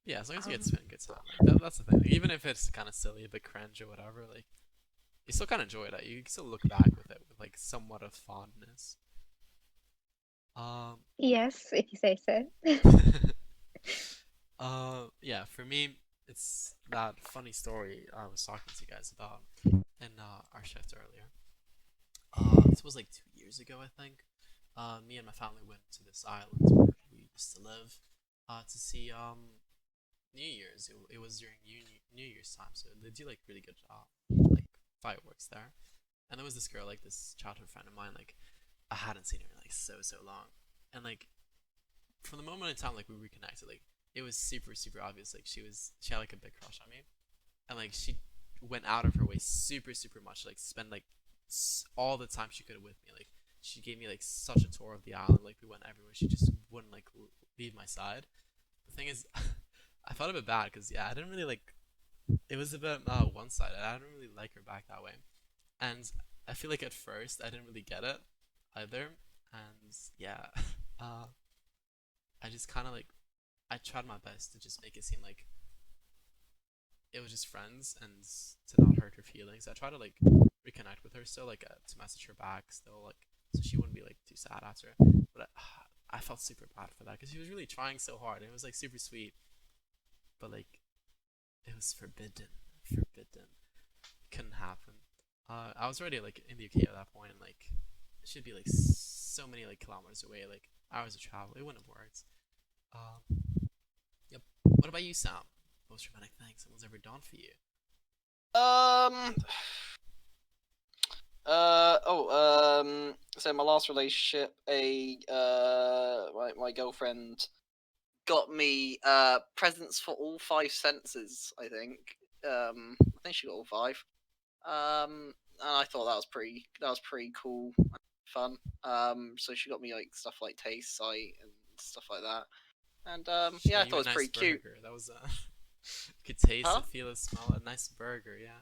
Yeah, as long as you get to Um, spend a good time. Like, that's the thing. Like, even if it's kind of silly, a bit cringe or whatever, like, you still kind of enjoy it. You can still look back with it with, like, somewhat of fondness. Um, Yes, if you say so. yeah, for me, it's that funny story I was talking to you guys about in our shift earlier. This was like 2 years ago, I think. Me and my family went to this island where we used to live to see New Year's. It was during New Year's time, so they do like really good like fireworks there. And there was this girl, like this childhood friend of mine, like I hadn't seen her in like so long, and like from the moment in time like we reconnected, like it was super obvious like she had like a big crush on me, and like she went out of her way super much like spend like all the time she could with me. Like she gave me like such a tour of the island. Like we went everywhere. She just wouldn't like leave my side. The thing is, I felt a bit bad because yeah, I didn't really like. It was a bit one-sided. I didn't really like her back that way, and I feel like at first I didn't really get it either. And yeah, uh, I just kind of like I tried my best to just make it seem like it was just friends and to not hurt her feelings. I tried to like reconnect with her still, like to message her back still, like so she wouldn't be like too sad after. But I felt super bad for that because she was really trying so hard. And it was like super sweet, but like it was forbidden. It couldn't happen. I was already like in the UK at that point, and like it should be like so many like kilometers away, like hours of travel. It wouldn't have worked. Yep. What about you, Sam? Most romantic thing someone's ever done for you? Um. So my last relationship, my girlfriend got me presents for all five senses. I think she got all five. And I thought that was pretty cool, fun. So she got me like stuff like taste, sight, and stuff like that. And She yeah, I got thought you it a was nice pretty cute. burger. That was you could taste Huh? it, feel it, smell it. A nice burger, yeah.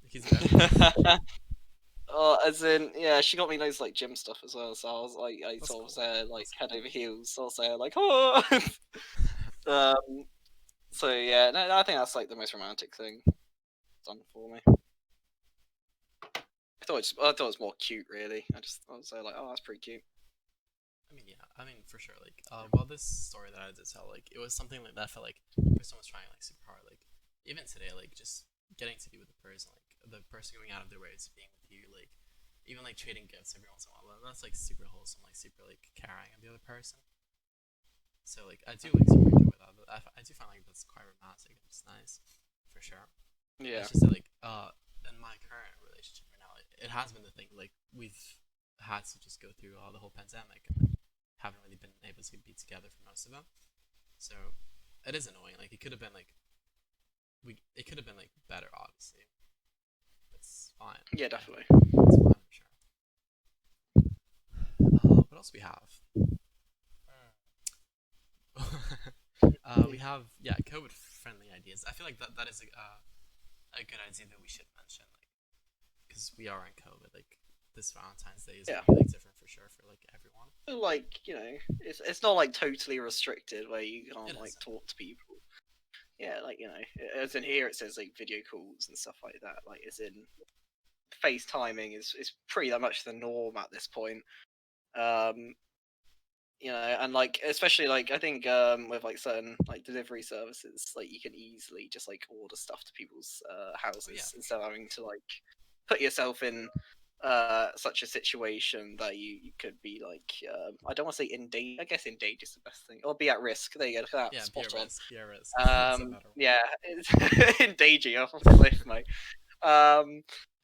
Because As in, yeah, she got me those like gym stuff as well. So I was like, I that's sort of cool. said like That's head cool. over heels. So I was there like, oh. um. So yeah, no, I think that's like the most romantic thing done for me. I thought it was more cute, really. I was like, oh, that's pretty cute. I mean, yeah. I mean, for sure. Like, well, this story that I did tell, like, it was something like that. I felt like the person was trying like super hard. Like, even today, like, just getting to be with the person, like, the person going out of their way to being with you, like, even like trading gifts every once in a while. That's like super wholesome, like super like caring of the other person. So like, I do like super enjoy that. I do find like that's quite romantic. It's nice, for sure. Yeah. It's just that like, in my current relationship right now, it has been the thing. Like, we've had to just go through the whole pandemic and haven't really been able to be together for most of it. So it is annoying. Like it could have been like it could have been like better. Obviously, it's fine. Yeah, definitely. It's fine for sure. What else we have? We have COVID friendly ideas. I feel like that is a good idea that we should mention, like because we are in COVID. Like this Valentine's Day is Yeah. gonna be like different for sure for like everyone. Like, it's not like totally restricted where you can't It like isn't. talk to people. Yeah, like as in here it says like video calls and stuff like that. Like as in FaceTiming is pretty much the norm at this point. Um, and like especially like I think with like certain like delivery services, like you can easily just like order stuff to people's houses Oh, yeah, for instead sure. of having to like put yourself in such a situation that you could be like, I don't want to say in danger. I guess in danger is the best thing, or be at risk. There you go. That's Yeah, spot on. be a risk. That's a better one. Yeah, it's in danger. You're off the cliff, mate.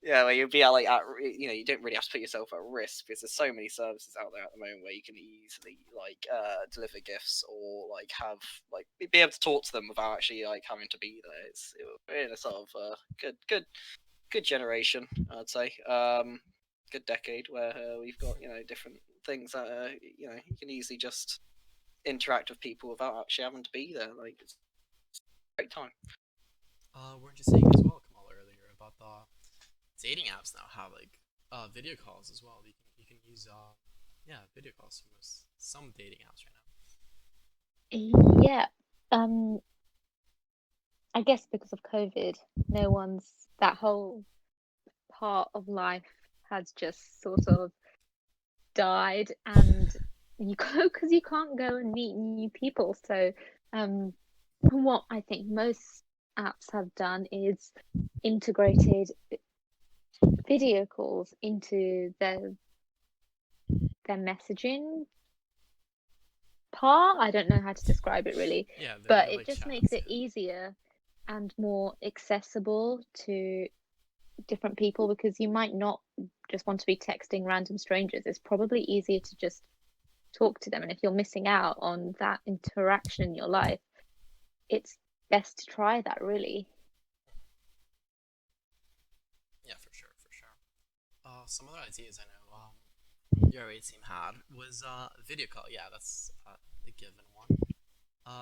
Yeah, where you'll be at, like, you don't really have to put yourself at risk because there's so many services out there at the moment where you can easily like deliver gifts or like have like be able to talk to them without actually like having to be there. We're in a sort of good generation, I'd say. Good decade where we've got different things that you can easily just interact with people without actually having to be there. Like, it's a great time. Weren't you saying as well, Kamal, earlier about the dating apps now have like video calls as well? You can use video calls from some dating apps right now. Yeah. I guess because of COVID, that whole part of life has just sort of died, and because you can't go and meet new people. So what I think most apps have done is integrated video calls into their messaging part. I don't know how to describe it really, but it just makes it easier and more accessible to different people, because you might not just want to be texting random strangers. It's probably easier to just talk to them, and if you're missing out on that interaction in your life, it's best to try that, really. Yeah, for sure. Some other ideas I know your A team had was video call. Yeah, that's a given one.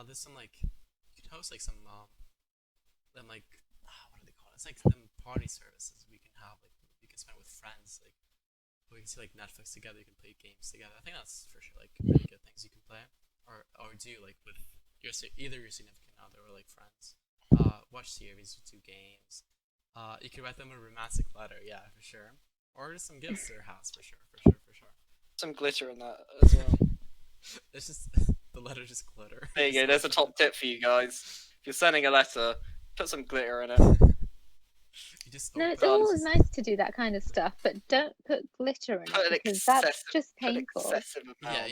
There's some like you could host like some them like what do they call it? It's like them party services we can have, like you can spend with friends, like we can see like Netflix together, you can play games together. I think that's for sure like really good things you can play or do like with either your significant other or like friends. Watch series, do games. You can write them a romantic letter, yeah, for sure. Or just some gifts to their house, for sure. Some glitter in that as well. It's just the letter just glitter. There you go. There's a top tip for you guys. If you're sending a letter, put some glitter in it. No, it's always nice to do that kind of stuff, but don't put glitter in it, because that's just painful. Yeah,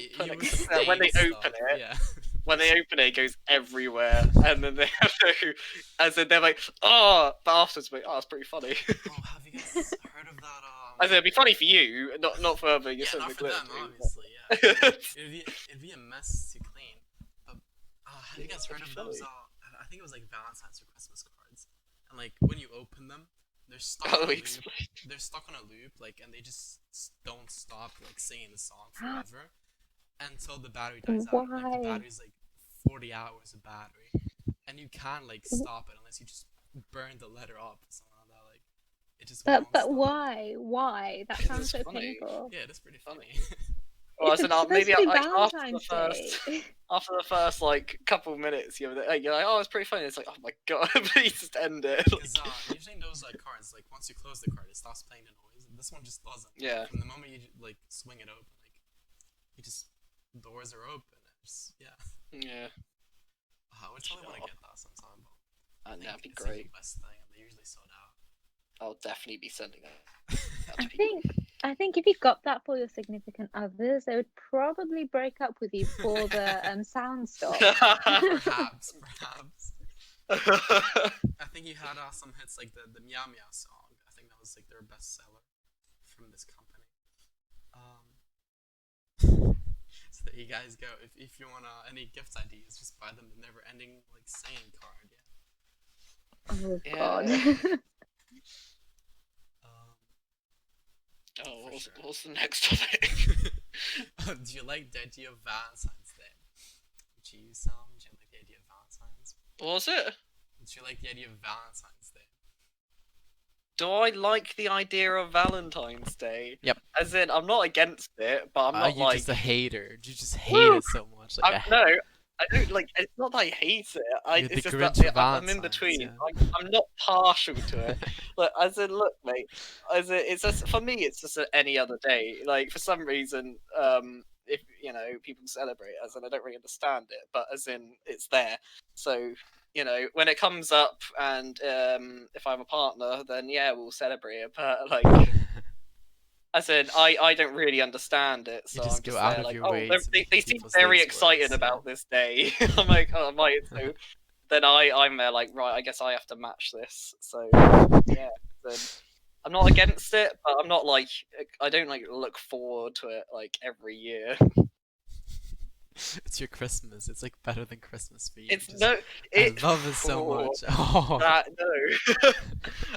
when they open it, when they open it, it goes everywhere, and then they have to, as in they're like, oh, but afterwards, like, oh, it's pretty funny. Oh, have you guys heard of that? I said it'd be funny for you, not for other. Yeah, not for them, obviously. Yeah, it'd be a mess to clean. Have you guys heard of those? I think it was like Valentine's or Christmas cards, and like when you open them, they're stuck on a loop. They're stuck on a loop, like, and they just don't stop like singing the song forever until the battery dies out. Like, the battery's like 40 hours of battery, and you can't like stop it unless you just burn the letter up or something like that. Like, it just. But why? Why? That sounds so painful. Yeah, it's pretty funny. Well, maybe like after the first like couple minutes, you're like, oh, it's pretty funny. It's like, oh my god, please just end it. Because usually those like cards, like once you close the card, it stops playing the noise. This one just doesn't. Yeah. From the moment you like swing it open, like doors are open. Yeah. I would totally want to get that sometime. But that'd be great. The best thing, and they usually sold out. I'll definitely be sending it. I think if you got that for your significant others, they would probably break up with you before the sound stopped. Perhaps. I think you had some hits like the Meow Meow song. I think that was like their best seller from this company. So there you guys go. If you want any gift ideas, just buy them the never-ending like singing card. Yeah. Oh god. What's the next topic? Do you like the idea of Valentine's Day? Do you, Sam? Do you like the idea of Valentine's? What was it? Do you like the idea of Valentine's Day? Do I like the idea of Valentine's Day? Yep. As in, I'm not against it, but I'm not you're just a hater. You just hate it so much. Like, no, I don't like. It's not that I hate it. It's just that I'm in between. Yeah. I'm not partial to it. Like, as in, look, mate. It's just for me. It's just any other day. Like, for some reason, if people celebrate, as in, I don't really understand it, but as in, it's there. So when it comes up, and if I have a partner, then yeah, we'll celebrate it. But like, As in, I don't really understand it, You so just I'm go just out there of like, your oh, way to they make seem people's very days excited worse, about this day. I'm like, oh, am I? So then I'm there like, right, I guess I have to match this. So yeah, then I'm not against it, but I'm not like, I don't like look forward to it like every year. It's your Christmas. It's like better than Christmas for you. It's Just, no, I it. love it so Oh, much. Oh. that no,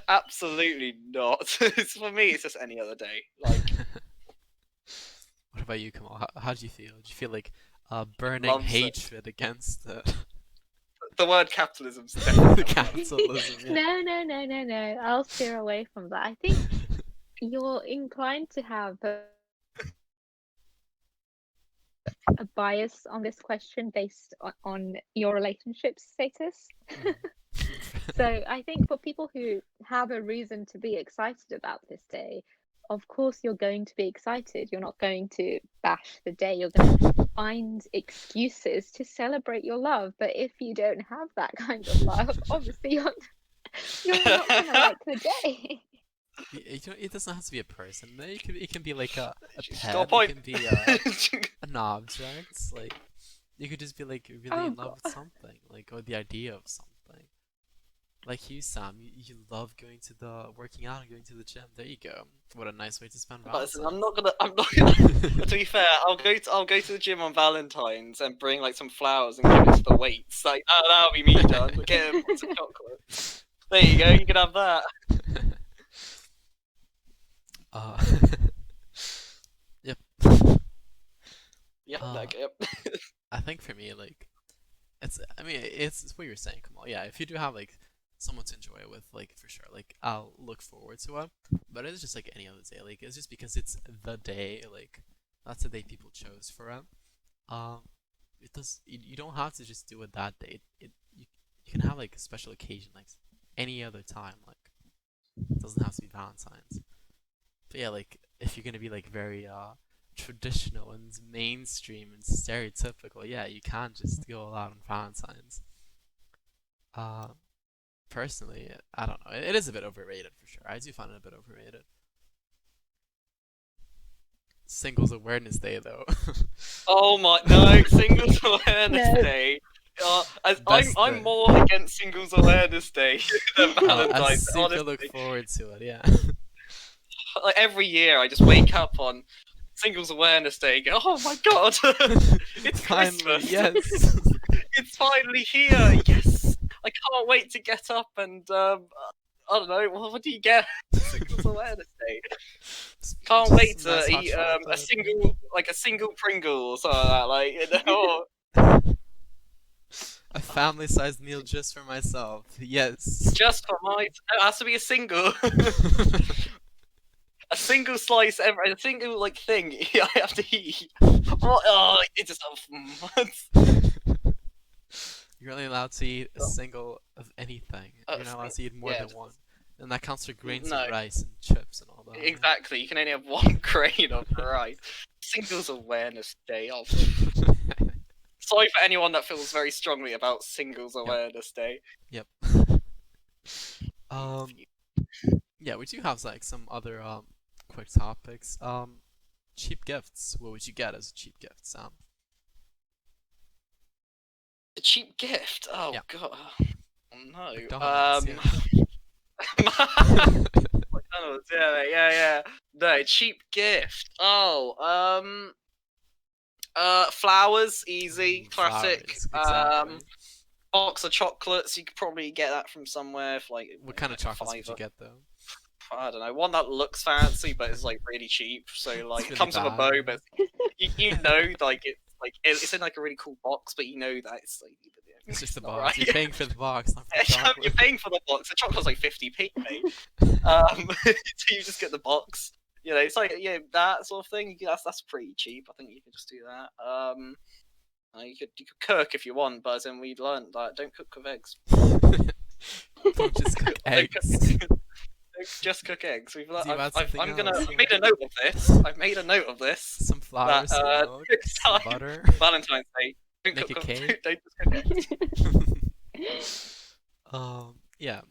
absolutely not. It's for me. It's just any other day. Like, What about you, Kamal? How do you feel? Do you feel like burning loves it. hatred against it? The word capitalism's definitely Capitalism, yeah. No. I'll steer away from that. I think you're inclined to have a bias on this question based on your relationship status. So I think for people who have a reason to be excited about this day, of course you're going to be excited. You're not going to bash the day. You're going to find excuses to celebrate your love. But if you don't have that kind of love, obviously you're not going to like the day. It doesn't have to be a person. It can be like a She's pet. got a point. It can be an object. Like you could just be like really Oh, in love with God. something, like or the idea of something. Like you, Sam, you love going to the working out and going to the gym. There you go. What a nice way to spend Listen, Valentine's. I'm not gonna. To be fair, I'll go to the gym on Valentine's and bring like some flowers and give it to the weights. Like that'll be me done. Get a box of chocolate. There you go. You can have that. Uh, yep. Yep. Uh, Okay, yep. I think for me, like, I mean, it's what you're saying, Kamal. Yeah, if you do have like someone to enjoy it with, like for sure, like I'll look forward to it. But it's just like any other day. Like it's just because it's the day. Like that's the day people chose for it. Um, it does. You don't have to just do it that day. You can have like a special occasion, like any other time. Like it doesn't have to be Valentine's. But yeah, like if you're gonna be like very traditional and mainstream and stereotypical, yeah, you can't just go all out on Valentine's. Uh, Personally, I don't know. It is a bit overrated for sure. I do find it a bit overrated. Singles Awareness Day, though. Oh my no! Singles Awareness No. Day. I'm Best day. more against Singles Awareness Day than I Valentine's. super Honestly, look forward to it. Yeah. like every year I just wake up on Singles Awareness Day and go, oh my god, it's Finally, Christmas. yes. It's finally here. Yes, I can't wait to get up and I don't know. What do you get? Singles Awareness Day. Can't Just wait some nice to hot eat chocolate. a single Pringle or something like that. Like you know, A family-sized meal just for myself. Yes. just for my. It has to be a single. A single slice every, a single like thing I have to eat. Oh, it just You're only allowed to eat a single of anything. You're not allowed to eat more than one. And that counts for grains No. of rice and chips and all that. yeah. Exactly. You can only have one grain of rice. Singles Awareness Day. Oh. Sorry for anyone that feels very strongly about Singles Awareness Day. Yep. Yeah, we do have like some other quick topics. Cheap gifts. What would you get as a cheap gift, Sam? A cheap gift. Oh Yeah. god. Oh, no. McDonald's, yeah. McDonald's. Yeah. No, cheap gift. Oh. Flowers. Easy. Classic. Flowers, exactly. Box of chocolates. You could probably get that from somewhere for like. What kind of like chocolates would you get though? I don't know, one that looks fancy but is like really cheap. So like It's it really comes with a bad. bow, but you know like it's in like a really cool box, but you know that it's like It's just a not box. right. You're paying for the box, not for the You're chocolate. paying for the box. The chocolate's like 50p, mate. So you just get the box. You know, it's like that sort of thing. That's pretty cheap. I think you can just do that. You could cook if you want, but then we learned that don't cook with eggs. Don't just cook Don't cook- eggs. Just cook eggs. Do you add something I've else? made a note of this. I've made a note of this. Some flour, some milk, next some time- butter. Valentine's Day. Don't Make a cook, cake? Don't just cook eggs. Yeah.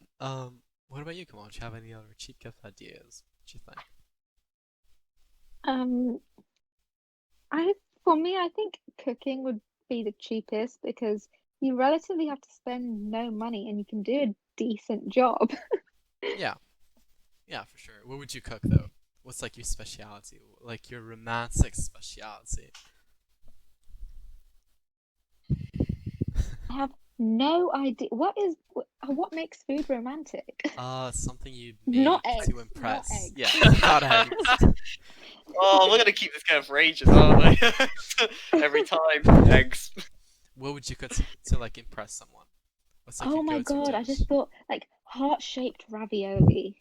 What about you? Come on, do you have any other cheap gift ideas? What do you think? Um, for me, I think cooking would be the cheapest because you relatively have to spend no money and you can do a decent job. Yeah, yeah, for sure. What would you cook though? What's like your specialty? Like your romantic specialty? I have no idea what makes food romantic. Something you Not make to eggs, not impress. eggs. Yeah, not eggs. Oh, we're gonna keep this going for ages, aren't we? Every time, eggs. What would you cook to like impress someone? What's like Oh your my go-to God, I dish? just thought like heart-shaped ravioli.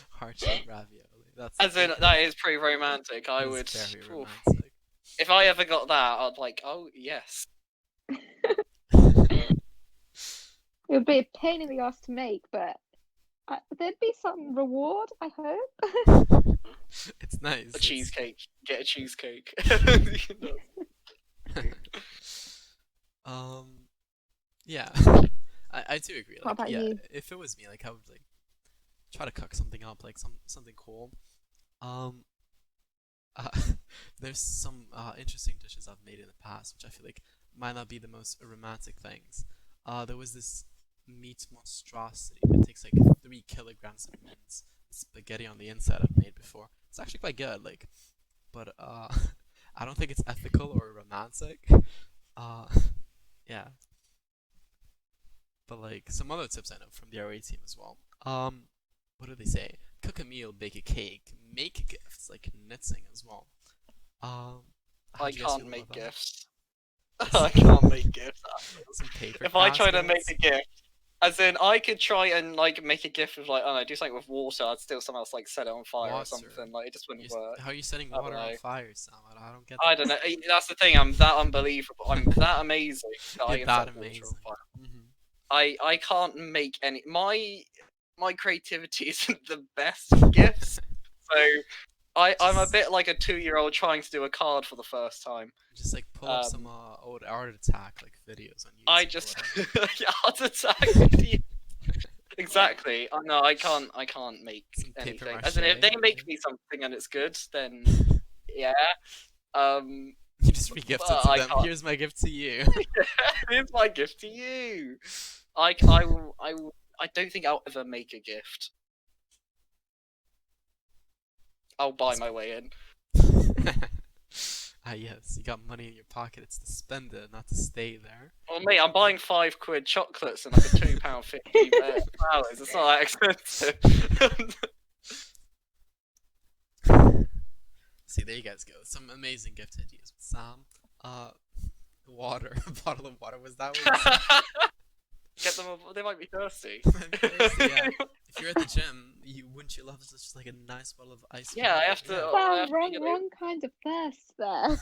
Heart-shaped ravioli. That's As in, okay. that is pretty romantic. I That is would. very Oof. romantic. If I ever got that, I'd like, oh yes. It would be a pain in the ass to make, but there'd be some reward, I hope. It's nice. A It's cheesecake. Get a cheesecake. um yeah. I do agree. What Like about yeah, you? if it was me, like I would like try to cook something up, like something cool. Um uh, there's some interesting dishes I've made in the past which I feel like might not be the most romantic things. There was this meat monstrosity. It takes like 3 kilograms of meat, spaghetti on the inside I've made before. It's actually quite good, like but I don't think it's ethical or romantic. Uh yeah. But like some other tips I know from the RA team as well. What do they say? Cook a meal, bake a cake, make gifts, like knitting as well. Um, how I do you guys feel can't about make that? gifts. I can't make gifts. Some paper If I crafts, try to make guys. a gift, as in I could try and like make a gift with like I don't know, do something with water. I'd still somehow like set it on fire or Water. something. Like it just wouldn't work. How are you setting I don't water on know. fire, Sam? I don't get I don't this. know. That's the thing. I'm that unbelievable. I'm that amazing that I You're can that set water on amazing. fire. Hmm. I can't make any. My creativity isn't the best for gifts, so I'm a Just, bit like a 2-year-old trying to do a card for the first time. just like pull up some Um, old art attack like videos on I YouTube or just whatever. heart attack video. Exactly. No, I can't make Some paper anything. mache. As in, if they Yeah. make me something and it's good, then yeah. You just re-gift it But to I them. can't. Here's my gift to you. Here's my gift to you. I don't think I'll ever make a gift. I'll buy my way in. Ah, yes, you got money in your pocket. It's to spend it, not to stay there. Well, mate, I'm buying £5 chocolates and like a £2.50 flowers. It's not that expensive. See, there you guys go. Some amazing gift ideas with Sam. Water, a bottle of water. Was that what you said? Get them. They might be thirsty. Thirsty, yeah. If you're at the gym, wouldn't you love just like a nice bottle of ice Yeah, I water? have to. Yeah. I Sam, have to, wrong kind of thirst there.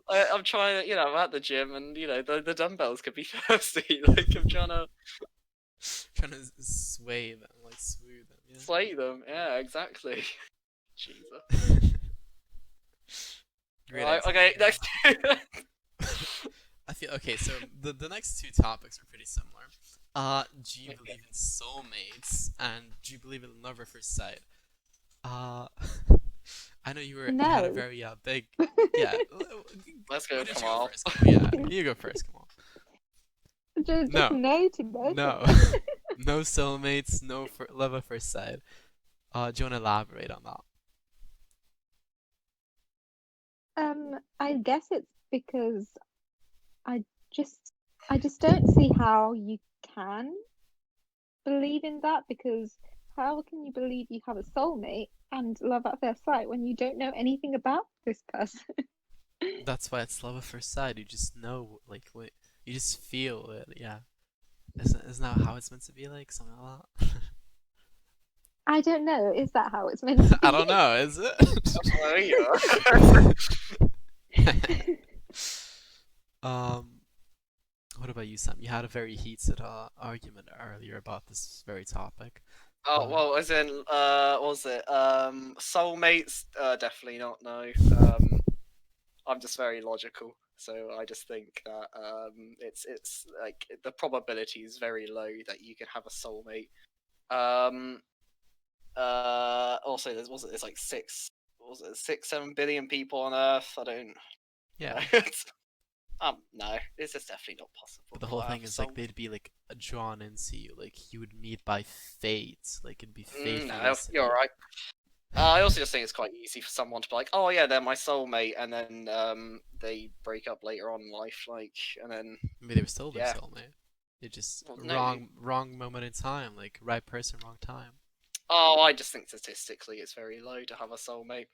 I'm trying to, I'm at the gym and, the dumbbells could be thirsty. Like, I'm trying to Trying to sway them, like smooth them. Yeah. slay them. Yeah, exactly. Jesus. Great Right, example, okay, yeah. next. I feel okay. So the next two topics are pretty similar. Do you believe in soulmates and do you believe in love at first sight? Uh, I know you had a No. very big yeah. Let's go, Why don't you Kamal. go first? Yeah, you go first. Come on. Just No. no to both No, of them. no soulmates, no love at first sight. Do you want to elaborate on that? I guess it's because I just I just don't see how you can believe in that because how can you believe you have a soulmate and love at first sight when you don't know anything about this person? That's why it's love at first sight. You just know, like, what you just feel it. Yeah, isn't that how it's meant to be? Like something like I don't know. Is that how it's meant to that. be? I don't know. Is it? Oh, yeah. What about you, Sam? You had a very heated argument earlier about this very topic. Oh, well, as in, what was it? Soulmates? Definitely not, no. I'm just very logical, so I just think that it's like the probability is very low that you can have a soulmate. Um, Also, there's like 7 billion people on Earth. I don't. Yeah. No, this is definitely not possible. But the to whole have thing is like soul. they'd be like drawn into you, like you would meet by fate, like it'd be fate No, releasing you're you. right. I also just think it's quite easy for someone to be like, oh yeah, they're my soulmate, and then they break up later on in life, like, and then Maybe they were still their yeah. soulmate. It just Well, no, wrong moment in time, like right person, wrong time. oh, I just think statistically it's very low to have a soulmate.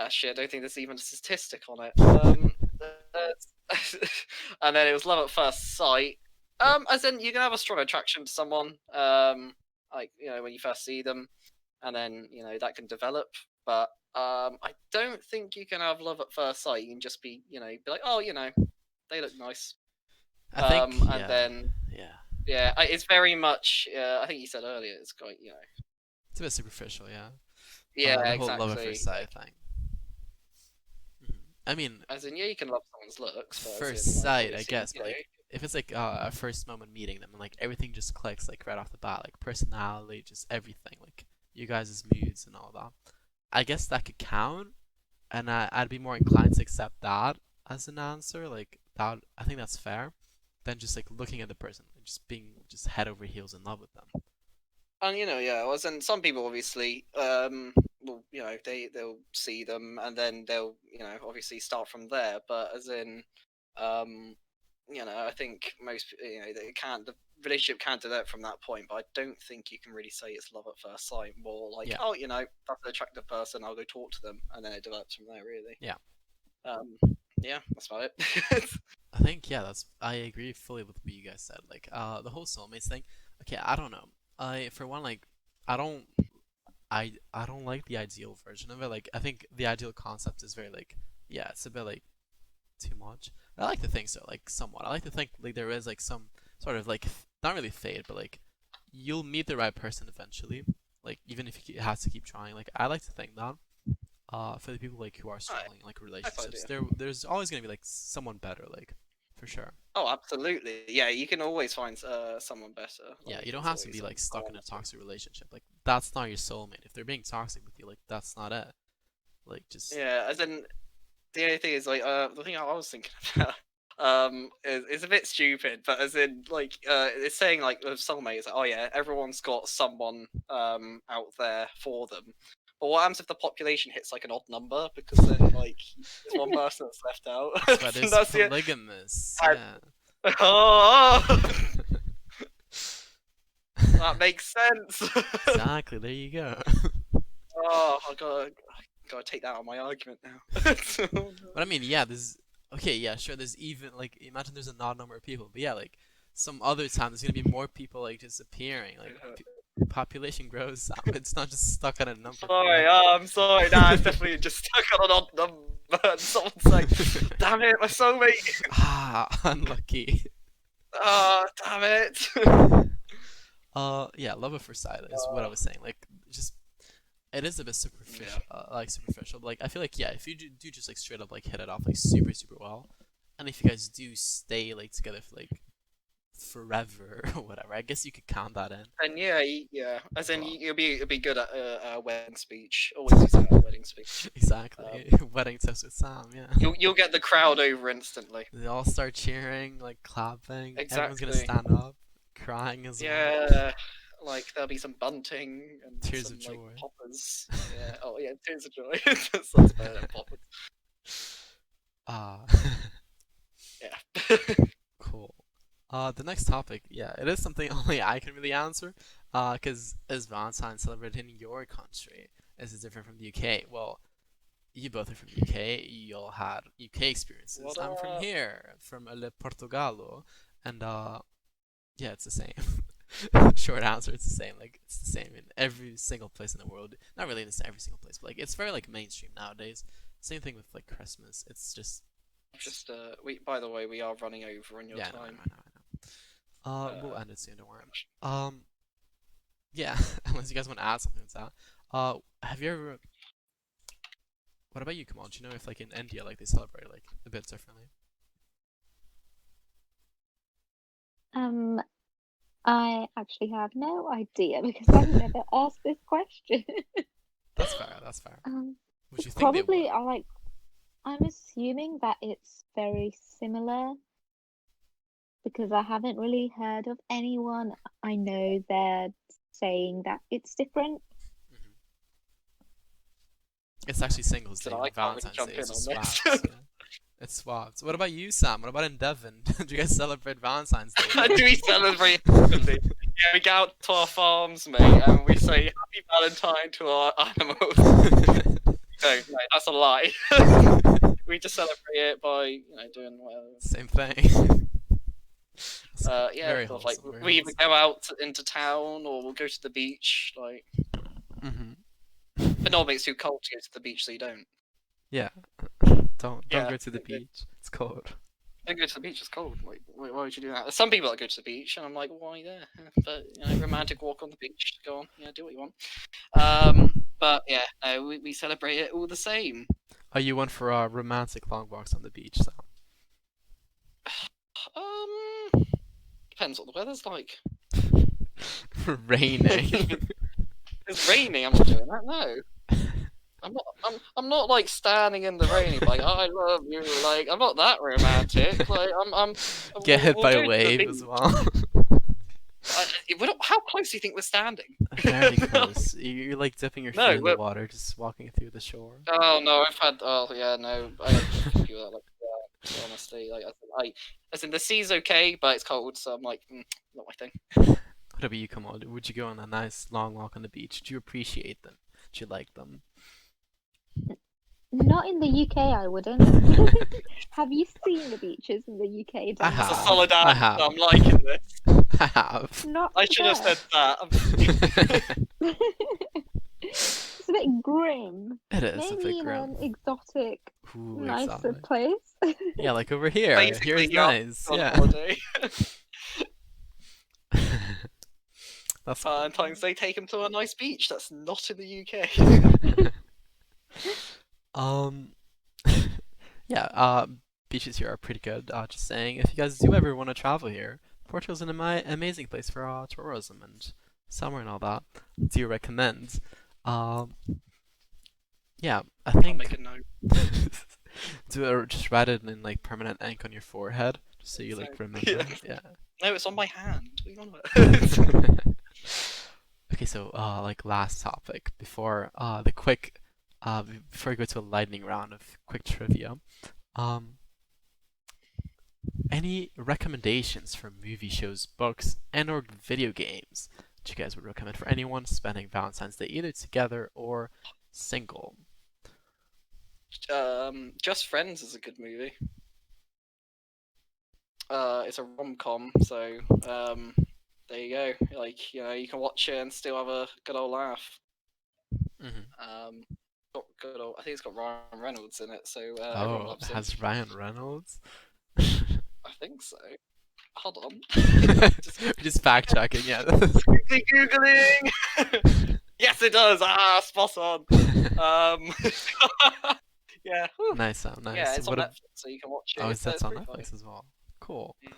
Shit, I don't think there's even a statistic on it. And then it was love at first sight. As in you can have a strong attraction to someone, like when you first see them, and then that can develop. But I don't think you can have love at first sight. You can just be be like, oh, they look nice. I think, And yeah, then yeah. it's very much. I think you said earlier it's quite It's a bit superficial, yeah. yeah, The whole love at first exactly. sight thing. I mean, As in, yeah, you can love someone's looks, but as in, first like, sight, I obviously, guess, but like if it's like a first moment meeting them and like everything just clicks like right off the bat, like personality, just everything, like you guys' moods and all that. I guess that could count, and I'd be more inclined to accept that as an answer. Like that, I think that's fair, than just like looking at the person and just being just head over heels in love with them. and yeah, as in some people obviously, will they'll see them and then they'll obviously start from there. But as in, um, I think most they can't the relationship can't develop from that point. But I don't think you can really say it's love at first sight. More like, Yeah. oh, that's an attractive person. I'll go talk to them, and then it develops from there. Really. Yeah. Yeah, that's about it. I think yeah, I agree fully with what you guys said. Like the whole soulmates thing. Okay, I don't know. I for one like I don't I don't like the ideal version of it. Like I think the ideal concept is very like yeah, it's a bit like too much. I like to think so, like somewhat. I like to think like there is like some sort of like not really fate, but like you'll meet the right person eventually. Like even if you have to keep trying. Like I like to think that. For the people like who are struggling in like Nice relationships, idea. there's always gonna be like someone better, like for sure. Oh, absolutely. Yeah, you can always find someone better. Yeah, Like you don't it's have to always be like stuck in someone a better. toxic relationship. Like that's not your soulmate. If they're being toxic with you, like that's not it. Like just Yeah, as in the only thing is like the thing I was thinking about is a bit stupid, but as in like it's saying like with soulmates, like, oh yeah, everyone's got someone out there for them. But what happens if the population hits like an odd number? Because then like there's one person that's left out. that's why there's That's it. polygamists. And- Yeah. Oh, that makes sense. Exactly. There you go. Oh, I gotta take that out of my argument now. But I mean, yeah, there's okay, yeah, sure. There's even like imagine there's an odd number of people, but yeah, like some other time there's gonna be more people like disappearing. Like population grows. It's not just stuck on a number Sorry, forever. I'm sorry. Nah, it's definitely just stuck on an odd number. And someone's like, "Damn it, my soulmate!" Ah, unlucky. Ah, damn it. Yeah, love at first sight is what I was saying. Like, just it is a bit Yeah. superficial, like superficial. But like, I feel like yeah, if you do just like straight up like hit it off like super super well, and if you guys do stay like together for like forever or whatever, I guess you could count that in. And yeah, yeah. As in, Well, you'll be good at a wedding speech. Always use that at a wedding speech. exactly. Wedding toast with Sam. Yeah. You'll get the crowd over instantly. They all start cheering, like clapping. Everyone's gonna Exactly. stand up, crying as well. Yeah. Like there'll be some bunting and Tears some of like joy. poppers. Yeah. Oh yeah, tears of joy. That's better than poppers. Ah, Yeah. cool. The next topic, yeah, it is something only I can really answer. Cause is Valentine celebrated in your country? Is it different from the UK? Well, you both are from the UK. You all had UK experiences. What I'm from up? here, from Le Portogallo, and yeah, it's the same. Short answer, it's the same. Like it's the same in every single place in the world. Not really in every single place, but like it's very like mainstream nowadays. Same thing with like Christmas. It's just Just we. By the way, we are running over on your yeah, I know, I time. know, I know. We'll end it soon. Don't worry. Gosh. Yeah. Unless you guys want to add something to that. Have you ever? What about you, Kamal? Do you know if like in India like they celebrate like a bit differently? Um, I actually have no idea because I've never asked this question. That's fair. That's fair. Um, Would you think they would? Probably I'm assuming that it's very similar because I haven't really heard of anyone I know they're saying that it's different. Mhm. It's actually Singles Day, So I not can't really Valentine's jump Day. in It's just on this. swaps. Yeah. It's swaps. What about you, Sam? What about in Devon? Do you guys celebrate Valentine's Day there? Do we celebrate? Yeah, we go out to our farms, mate, and we say Happy Valentine to our animals. No, that's a lie. We just celebrate it by doing whatever. Same thing. Yeah, Very stuff like wholesome. Very we either wholesome. go out into town or we'll go to the beach. Like, Mhm. but normally it's too cold to go to the beach, so you don't. Yeah. Don't Yeah, go to the beach. It's cold. don't go to the beach. It's cold. Like, why would you do that? There's some people that go to the beach, and I'm like, why there? But romantic walk on the beach. Go on, do what you want. But yeah, no, we celebrate it all the same. Are you one for romantic long walks on the beach, Sam? Depends what the weather's like. Raining. If it's raining, I'm not doing that. No. I'm not like standing in the rain, like I love you. Like I'm not that romantic. Like I'm. Get hit we'll by go a to the wave beach. as well. How close do you think we're standing? Very close. You're like dipping your feet No, in the water, just walking through the shore. Oh no, I've had. Oh yeah, no. I had people that like that. Honestly, as in the sea's okay, but it's cold, so I'm like, not my thing. What about you, Kamal? Would you go on a nice long walk on the beach? Do you appreciate them? Do you like them? Not in the UK, I wouldn't. Have you seen the beaches in the UK, I Dan? That's a have. solid I answer. have. I'm liking this. I have. Not I should have there. said that. It's a bit grim. It is a Maybe bit in grim. an exotic, Ooh, nicer exactly. place. Yeah, like over here. Basically, Here's you're nice. on Yeah. holiday. That's Valentine's Day, take him to a nice beach. That's not in the UK. Um, yeah, beaches here are pretty good. Just saying, if you guys do ever want to travel here, Portugal's an amazing place for tourism and summer and all that. Do recommend. Um, yeah, I I'll think make a note. just write it in like permanent ink on your forehead, just so you like So, remember. yeah. Yeah. No, it's on my hand. What are you on about? Okay, so like last topic before the quick before we go to a lightning round of quick trivia. Um, any recommendations for movie shows, books, and or video games that you guys would recommend for anyone spending Valentine's Day either together or single? Just Friends is a good movie. It's a rom-com, so there you go. Like you can watch it and still have a good old laugh. Mm-hmm. Got good old. I think it's got Ryan Reynolds in it, so everyone Oh, loves it him. has Ryan Reynolds? I think so. Hold on. Just fact checking, yeah. Quickly googling. Yes, it does. Spot on. Yeah. Whew. Nice sound, nice. Yeah, it's on What Netflix, so you can watch it. oh, It's that's on pretty funny. Netflix as well. Cool. Yeah.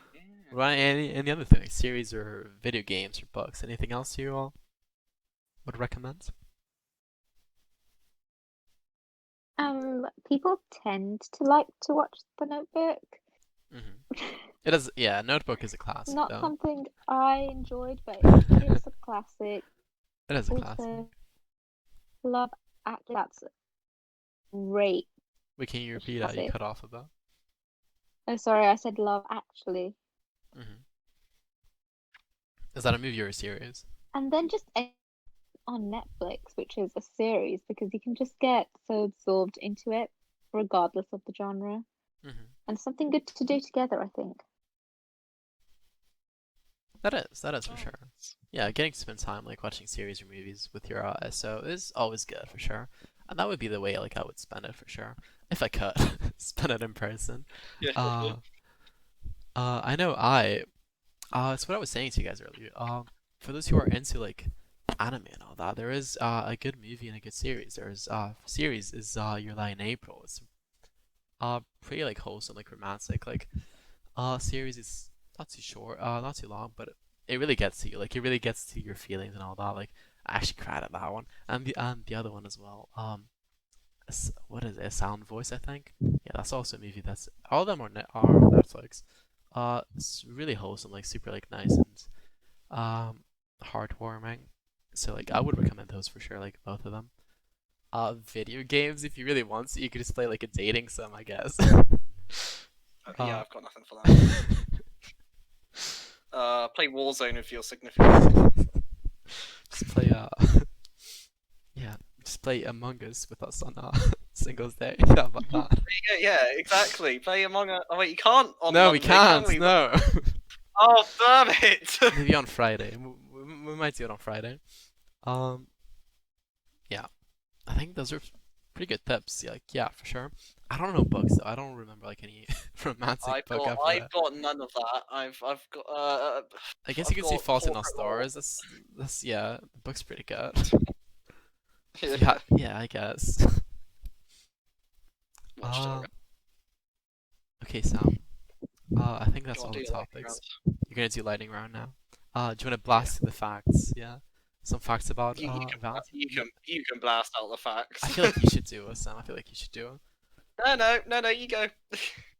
Ryan, any other thing, like series or video games or books? Anything else you all would recommend? People tend to like to watch The Notebook. Mm-hmm. It is, yeah. Notebook is a classic, Not though. something I enjoyed, but it's a classic. It is a Also, classic. Love Actually, that's great. Wait, can you repeat that? You Classic. cut off a bit. Oh, sorry, I said Love Actually. Mm-hmm. Is that a movie or a series? And then just on Netflix, which is a series, because you can just get so absorbed into it, regardless of the genre. Mm-hmm. And something good to do together, I think. That is for sure. Yeah, getting to spend time like watching series or movies with your SO is always good for sure. And that would be the way like I would spend it for sure. If I could spend it in person. Yeah. I know it's what I was saying to you guys earlier. For those who are into like anime and all that, there is a good movie and a good series. There's series is Your Lie in April. It's pretty like wholesome, like romantic. Like series is not too short, not too long, but it really gets to you. Like it really gets to your feelings and all that. Like I actually cried at that one, and the other one as well. What is it? A Sound Voice, I think. Yeah, that's also a movie. That's all of them are on Netflix. It's really wholesome, like super like nice and heartwarming. So like I would recommend those for sure, like both of them. Video games, if you really want to, you could just play like a dating sim, I guess. Yeah, I've got nothing for that. Play Warzone with your significant other. Just play yeah, just play Among Us with us on Singles Day. How about that? Yeah, exactly. Play Among Us. Oh wait, you can't on No, Monday, we can't. Can we? No. Oh, damn it! Maybe on Friday. We might do it on Friday. Yeah, I think those are pretty good tips. Yeah, for sure. I don't know books though. I don't remember like any romantic book I've read. I've got none of that. I've got I guess I've you can see got Fault in Our corporate Stars. That's yeah, the book's pretty good. law. Yeah, I guess. Watched it. Okay, Sam. I think that's Go on, all do the your lightning topics. You're gonna do lightning round now. Do you want to blast through the facts? Yeah, some facts about Valentine. You can blast out the facts. I feel like you should do it, Sam. I feel like you should do it. No, you go.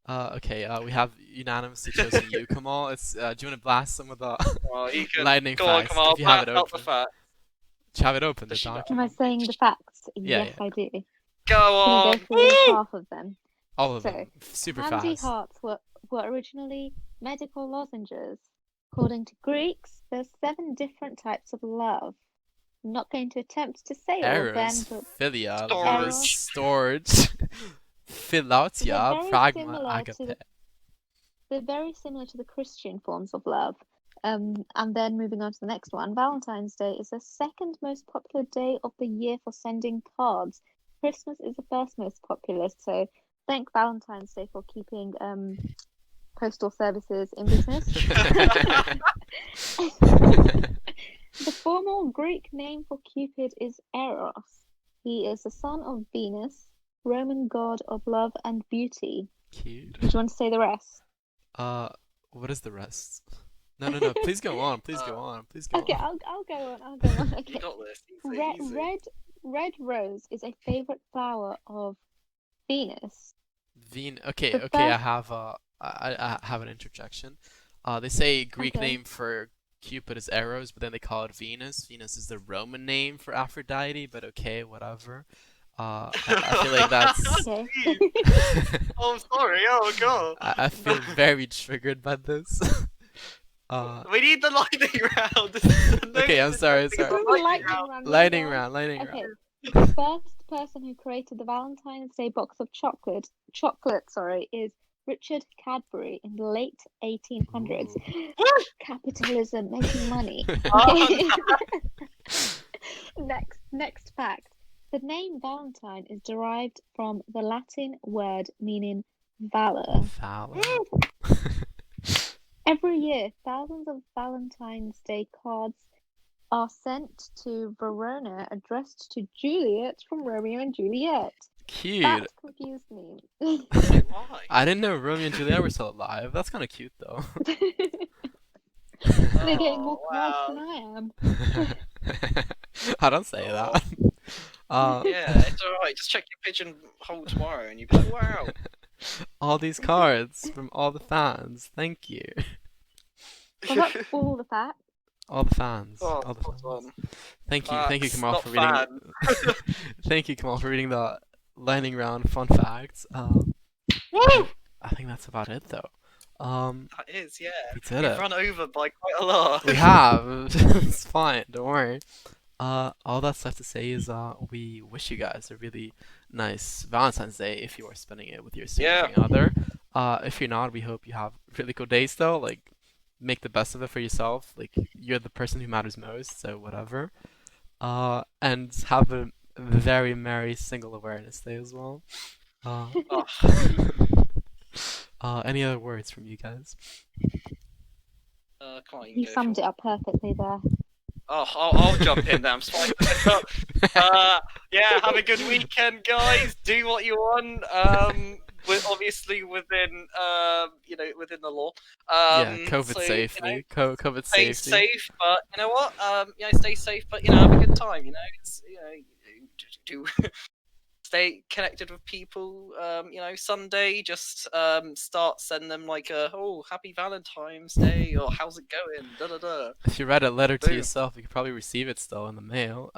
Okay. We have unanimously chosen you, Kamal. It's. Do you want to blast some of the Oh, you can. lightning Go on, facts? come on, If you have blast it out the open. facts. Do you have it open? The Does she know? Am I document. saying the facts? Yeah, Yes, yeah. I do. Go Can on. you go through half of them? All of So, them. Super Handy fast. hearts were originally medical lozenges. According to Greeks, there's 7 different types of love. I'm not going to attempt to say all of them, Eros, but philia, Storage. ludus, storage, philotia, They're very pragma, similar to agape. they're very similar to the Christian forms of love. And then moving on to the next one, Valentine's Day is the second most popular day of the year for sending cards. Christmas is the first most popular, so thank Valentine's Day for keeping postal services in business. The formal Greek name for Cupid is Eros. He is the son of Venus, Roman god of love and beauty. Cute. Do you want to say the rest? What is the rest? No. Please go on. Please go on. Please go Okay, on. I'll go on. I'll go on. You Okay. got this. Easy. Red rose is a favorite flower of Venus. Okay. The Okay. I first- have I have an interjection. They say Greek Okay. name for Cupid is Eros, but then they call it Venus. Venus is the Roman name for Aphrodite, but okay, whatever. I feel like that's. Okay. Oh, sorry. Oh, God. I feel very triggered by this. We need the lightning round. Okay, I'm sorry. This is the lightning round. Lightning guys. round. Lightning Okay. round. The first person who created the Valentine's Day box of chocolate, is Richard Cadbury in the late 1800s. Capitalism making money. Okay. Next fact. The name Valentine is derived from the Latin word meaning valor. Valor. Every year, thousands of Valentine's Day cards are sent to Verona addressed to Juliet from Romeo and Juliet. Cute. That confused me. Why? I didn't know Romeo and Juliet were still alive. That's kind of cute though. They're getting more cards than I am. I don't say that. Yeah, it's alright. Just check your pigeonhole tomorrow and you'll be like, wow. All these cards from all the fans. Thank you. Well, that's all the facts. All the fans. Oh, All the spot fans. on. Thank you, Facts, Kamal, not for reading. Thank you, Kamal, for reading the lightning round fun facts. Woo! I think that's about it, though. That is, yeah. We did We've it. run over by quite a lot. We have. It's fine. Don't worry. All that's left to say is we wish you guys a really nice Valentine's Day if you are spending it with your significant other. If you're not, we hope you have really good days though. Like, make the best of it for yourself. Like, you're the person who matters most, so whatever. And have a very merry Single Awareness Day as well. Any other words from you guys? Come on, You summed it up perfectly there. Oh, I'll jump in there. I'm spicing this up. Yeah, have a good weekend, guys. Do what you want. we're obviously within within the law. Yeah, COVID So, safely. COVID stay safety. safe, but you know what? Stay safe, but have a good time. It's do stay connected with people. Sunday, just start send them like happy Valentine's Day or how's it going? Da da da. If you write a letter to Boom. yourself, you could probably receive it still in the mail.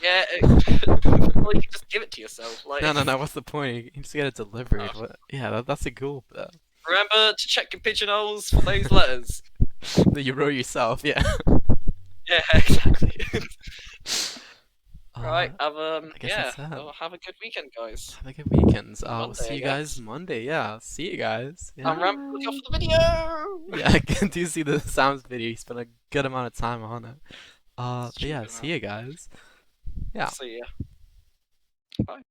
Yeah, or you can just give it to yourself. Like No. What's the point? You can just get it delivered. Oh. Yeah, that's a cool. Remember to check your pigeonholes for those letters. That you wrote yourself. Yeah. Yeah, exactly. Right, I guess that's that. well, have a good weekend, guys. Have a good weekends. We'll Monday, see I you guys guess. Monday. Yeah, see you guys. Yeah. I'm Ramp for the video. Yeah, I can do see the Sam's video. He spent a good amount of time on it. But yeah, see you guys. Yeah. See ya. Bye.